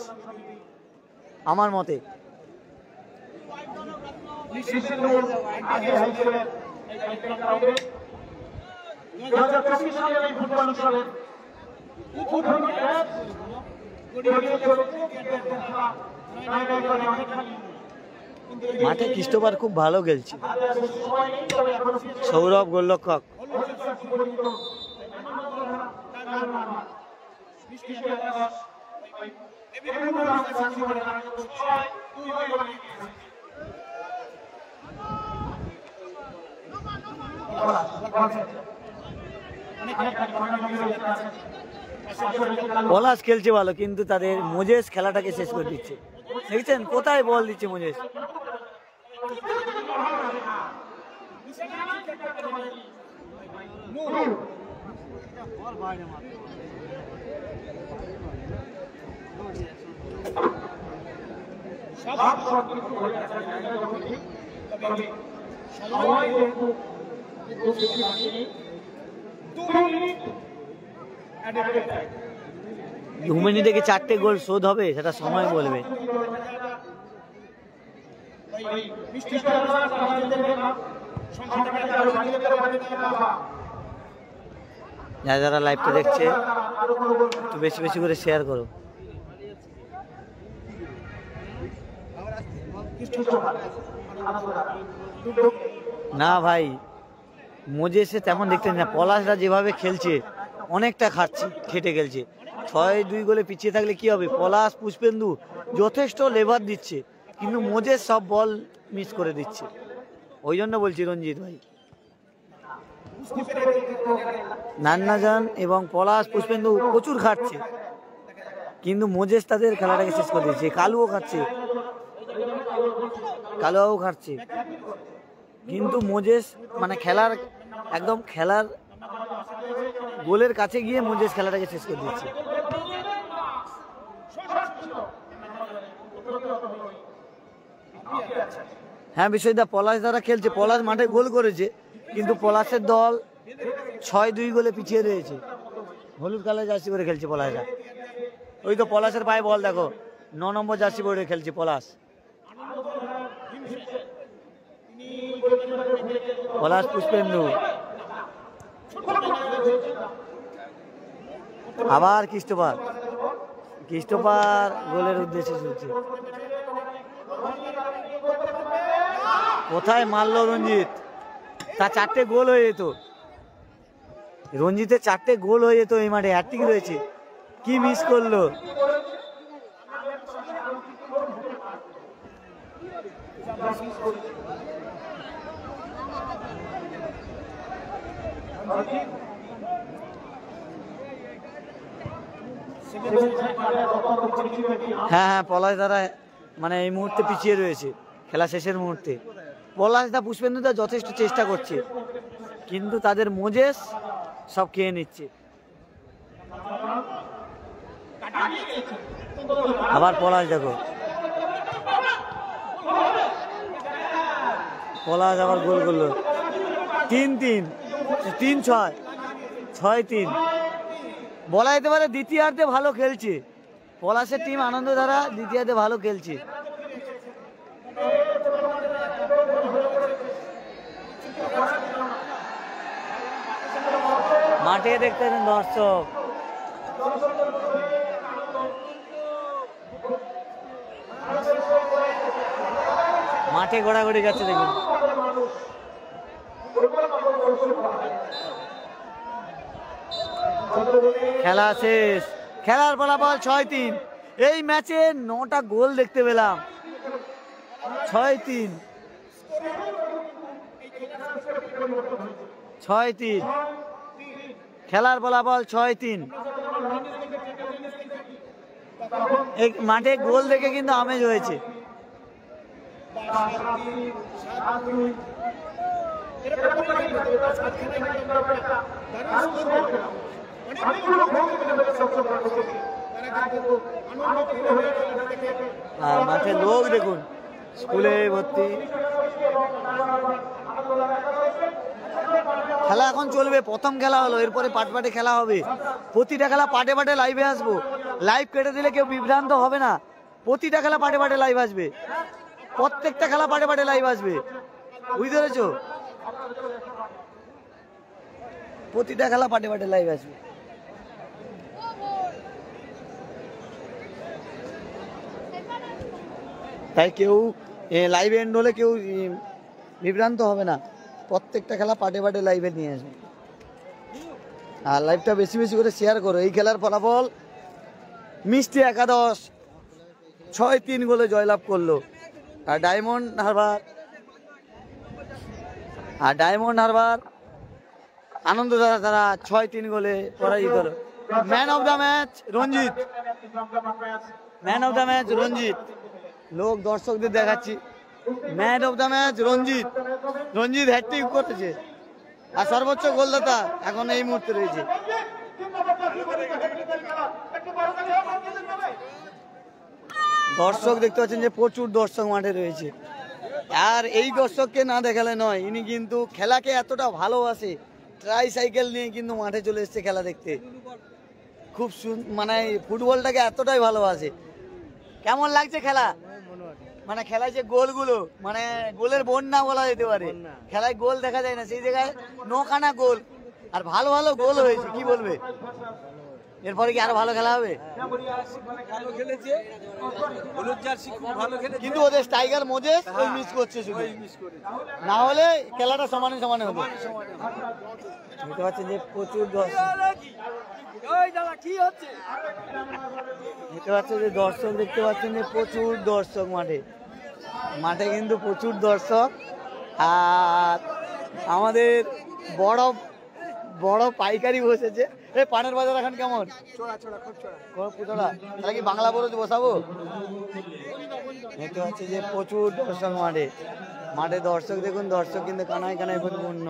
আমার মতে। মাঠে ক্রিস্টোফার খুব ভালো খেলছে। সৌরভ গোলরক্ষক। পলাশ খেলছে ভালো, কিন্তু তাদের মোজেস খেলাটাকে শেষ করে দিচ্ছে। দেখছেন কোথায় বল দিচ্ছে মোজেস। দু মিনিটে কি 4টে গোল শোধ হবে সেটা সময় বলবে। যারা যারা লাইভটা দেখছে একটু বেশি বেশি করে শেয়ার করো। না ভাই, মোজেসে তেমন দেখতে না, পলাশরা যেভাবে খেলছে অনেকটা খেটে খেলছে। 6-2 গোলে পিছিয়ে থাকলে কি হবে? পলাশ পুষ্পেন্দু যথেষ্ট লেভার দিচ্ছে, কিন্তু মোজেস সব বল মিস করে দিচ্ছে। ওই জন্য বলছি রঞ্জিত ভাই, নান্নাজান এবং পলাশ পুষ্পেন্দু প্রচুর খাটছে, কিন্তু মোজেস তাদের খেলাটাকে শেষ করে দিচ্ছে। কালুও খাটছে, কিন্তু মোজেস মানে খেলার গোলের কাছে গিয়ে মোজেস খেলাটাকে শেষ করে দিচ্ছে। হ্যাঁ বিষয়দা, পলাশ দ্বারা খেলছে, পলাশ মাঠে গোল করেছে, কিন্তু পলাশের দল 6-2 গোলে পিছিয়ে রয়েছে। হলুদ কালার জার্সি পরে খেলছে পলাশরা। ওই তো পলাশের পায়ে বল দেখো, 9 নম্বর জার্সি পরে খেলছে পলাশ। পলাশ পুষ্পেন্দু আবার ক্রিস্টোফার গোলের উদ্দেশ্যে চলছে। কোথায় মারলো রঞ্জিত? তার 4টে গোল হয়ে যেত, রঞ্জিতের 4টে গোল হয়ে যেত এই মাঠে। হ্যাট্রিক রয়েছে, কি মিস করলো। হ্যাঁ, পলাশ দ্বারা মানে এই মুহূর্তে পিছিয়ে রয়েছে, খেলা শেষের মুহূর্তে। পলাশ দা পুষ্পেন্দু দা যথেষ্ট চেষ্টা করছে, কিন্তু তাদের মোজেস সব খেয়ে নিচ্ছে। আবার পলাশ দেখো, পলাশ আবার গোল করলো। 3-3, 3-6, 6-3 বলা যেতে পারে। দ্বিতীয়ার্ধে ভালো খেলছে পলাশের টিম, আনন্দধারা দ্বিতীয়ার্ধে ভালো খেলছে। মাঠে দেখতে দর্শক, মাঠে ঘোরাঘুরি যাচ্ছে দেখুন। খেলা শেষ, খেলার ফলাফল 6-3। এই ম্যাচে 9টা গোল দেখতে পেলাম। 6-3, 6-3 খেলার ফলাফল 6-3। এই মাঠে গোল দেখে কিন্তু আমেজ হয়েছে। আর মাঠে লোক দেখুন, স্কুলে ভর্তি। খেলা এখন চলবে, প্রথম খেলা হলো, এরপরে পাট পাটে খেলা হবে। প্রতিটা খেলা পাটে পাটে লাইভে আসবো। লাইভ কেটে দিলে কেউ বিভ্রান্ত হবে না। প্রতিটা খেলা পাটে পাটে লাইভ আসবে, প্রত্যেকটা খেলা পাটে পাটে লাইভ আসবে, বুঝতে পেরেছো? প্রতিটা খেলা পাটে পাটে লাইভ আসবে। তাই কেউ লাইভ এন্ড হলে কেউ বিভ্রান্ত হবে না, প্রত্যেকটা খেলা পাটে পাটে লাইভে নিয়ে আসবে। আর লাইভটা বেশি বেশি করে শেয়ার করো। এই খেলার ফলাফল মিষ্টি একাদশ 6-3 গোলে জয়লাভ করলো। আর ডায়মন্ড হারবার আনন্দ তারা 6-3 গোলে পরাজিত হলো। Man of the match Ranjit, man of the match Ranjit. লোক দর্শকদের দেখাচ্ছি, man of the match Ranjit. Ranjit hat trick করেছে আর সর্বোচ্চ গোলদাতা এখন এই মুহূর্তে রয়েছে। দর্শক দেখতে পাচ্ছেন যে প্রচুর দর্শক মাঠে রয়েছে। আর এই দর্শককে না দেখালে নয়, ইনি কিন্তু খেলাকে এতটা ভালোবাসে, ট্রাই সাইকেল নিয়ে কিন্তু মাঠে চলে এসছে খেলা দেখতে। খুব মানে ফুটবলটাকে এতটাই ভালোবাসে। কেমন লাগছে খেলা? মানে খেলায় যে গোলগুলো, মানে গোলের বন্যা বলা যেতে পারে। খেলায় গোল দেখা যায় না, সেই জায়গায় 9খানা গোল, আর ভালো ভালো গোল হয়েছে। কি বলবে, এরপরে কি আরো ভালো খেলা হবে? কিন্তু ওদের স্ট্রাইকার মোজেস ওই মিস করছে শুধু, না হলে খেলাটা সমানে সমানে হবে। বুঝতে পারছেন যে প্রচুর দর্শক, দেখতে পাচ্ছেন যে দর্শক, দেখতে পাচ্ছেন যে প্রচুর দর্শক মাঠে, মাঠে কিন্তু প্রচুর দর্শক। আর আমাদের বড় বড় পাইকারি বসেছে। এই পানের বাজার এখন কেমন? তাহলে কি বাংলা বড় বসাবো? দেখতে পাচ্ছি যে প্রচুর দর্শক মাঠে, মাঠে দর্শক দেখুন, দর্শক কিন্তু কানায় কানায় পরিপূর্ণ।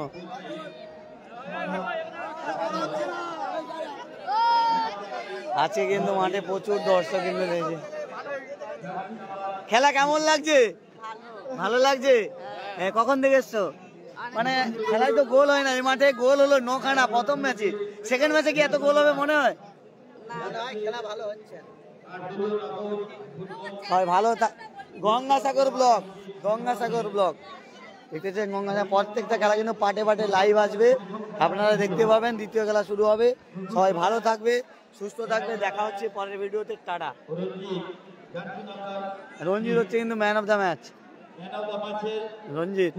আজকে কিন্তু মাঠে প্রচুর দর্শক কিন্তু রয়েছে। খেলা কেমন লাগছে? ভালো লাগছে। কখন থেকে এসছো? মানে খেলায় তো গোল হয় না, এই মাঠে গোল হলো 9খানা প্রথম ম্যাচে। সেকেন্ড ম্যাচে কি এত গোল হবে মনে হয়? হয় ভালো। গঙ্গাসাগর ব্লক, গঙ্গাসাগর ব্লক দেখতেছেন। গঙ্গাসাগর প্রত্যেকটা খেলা কিন্তু পাটে পাটে লাইভ আসবে, আপনারা দেখতে পাবেন। দ্বিতীয় খেলা শুরু হবে। সবাই ভালো থাকবে, সুস্থ থাকবে, দেখা হচ্ছে পরের ভিডিওতে। টাটা। রঞ্জিত হচ্ছে কিন্তু man of the match, Ranjit.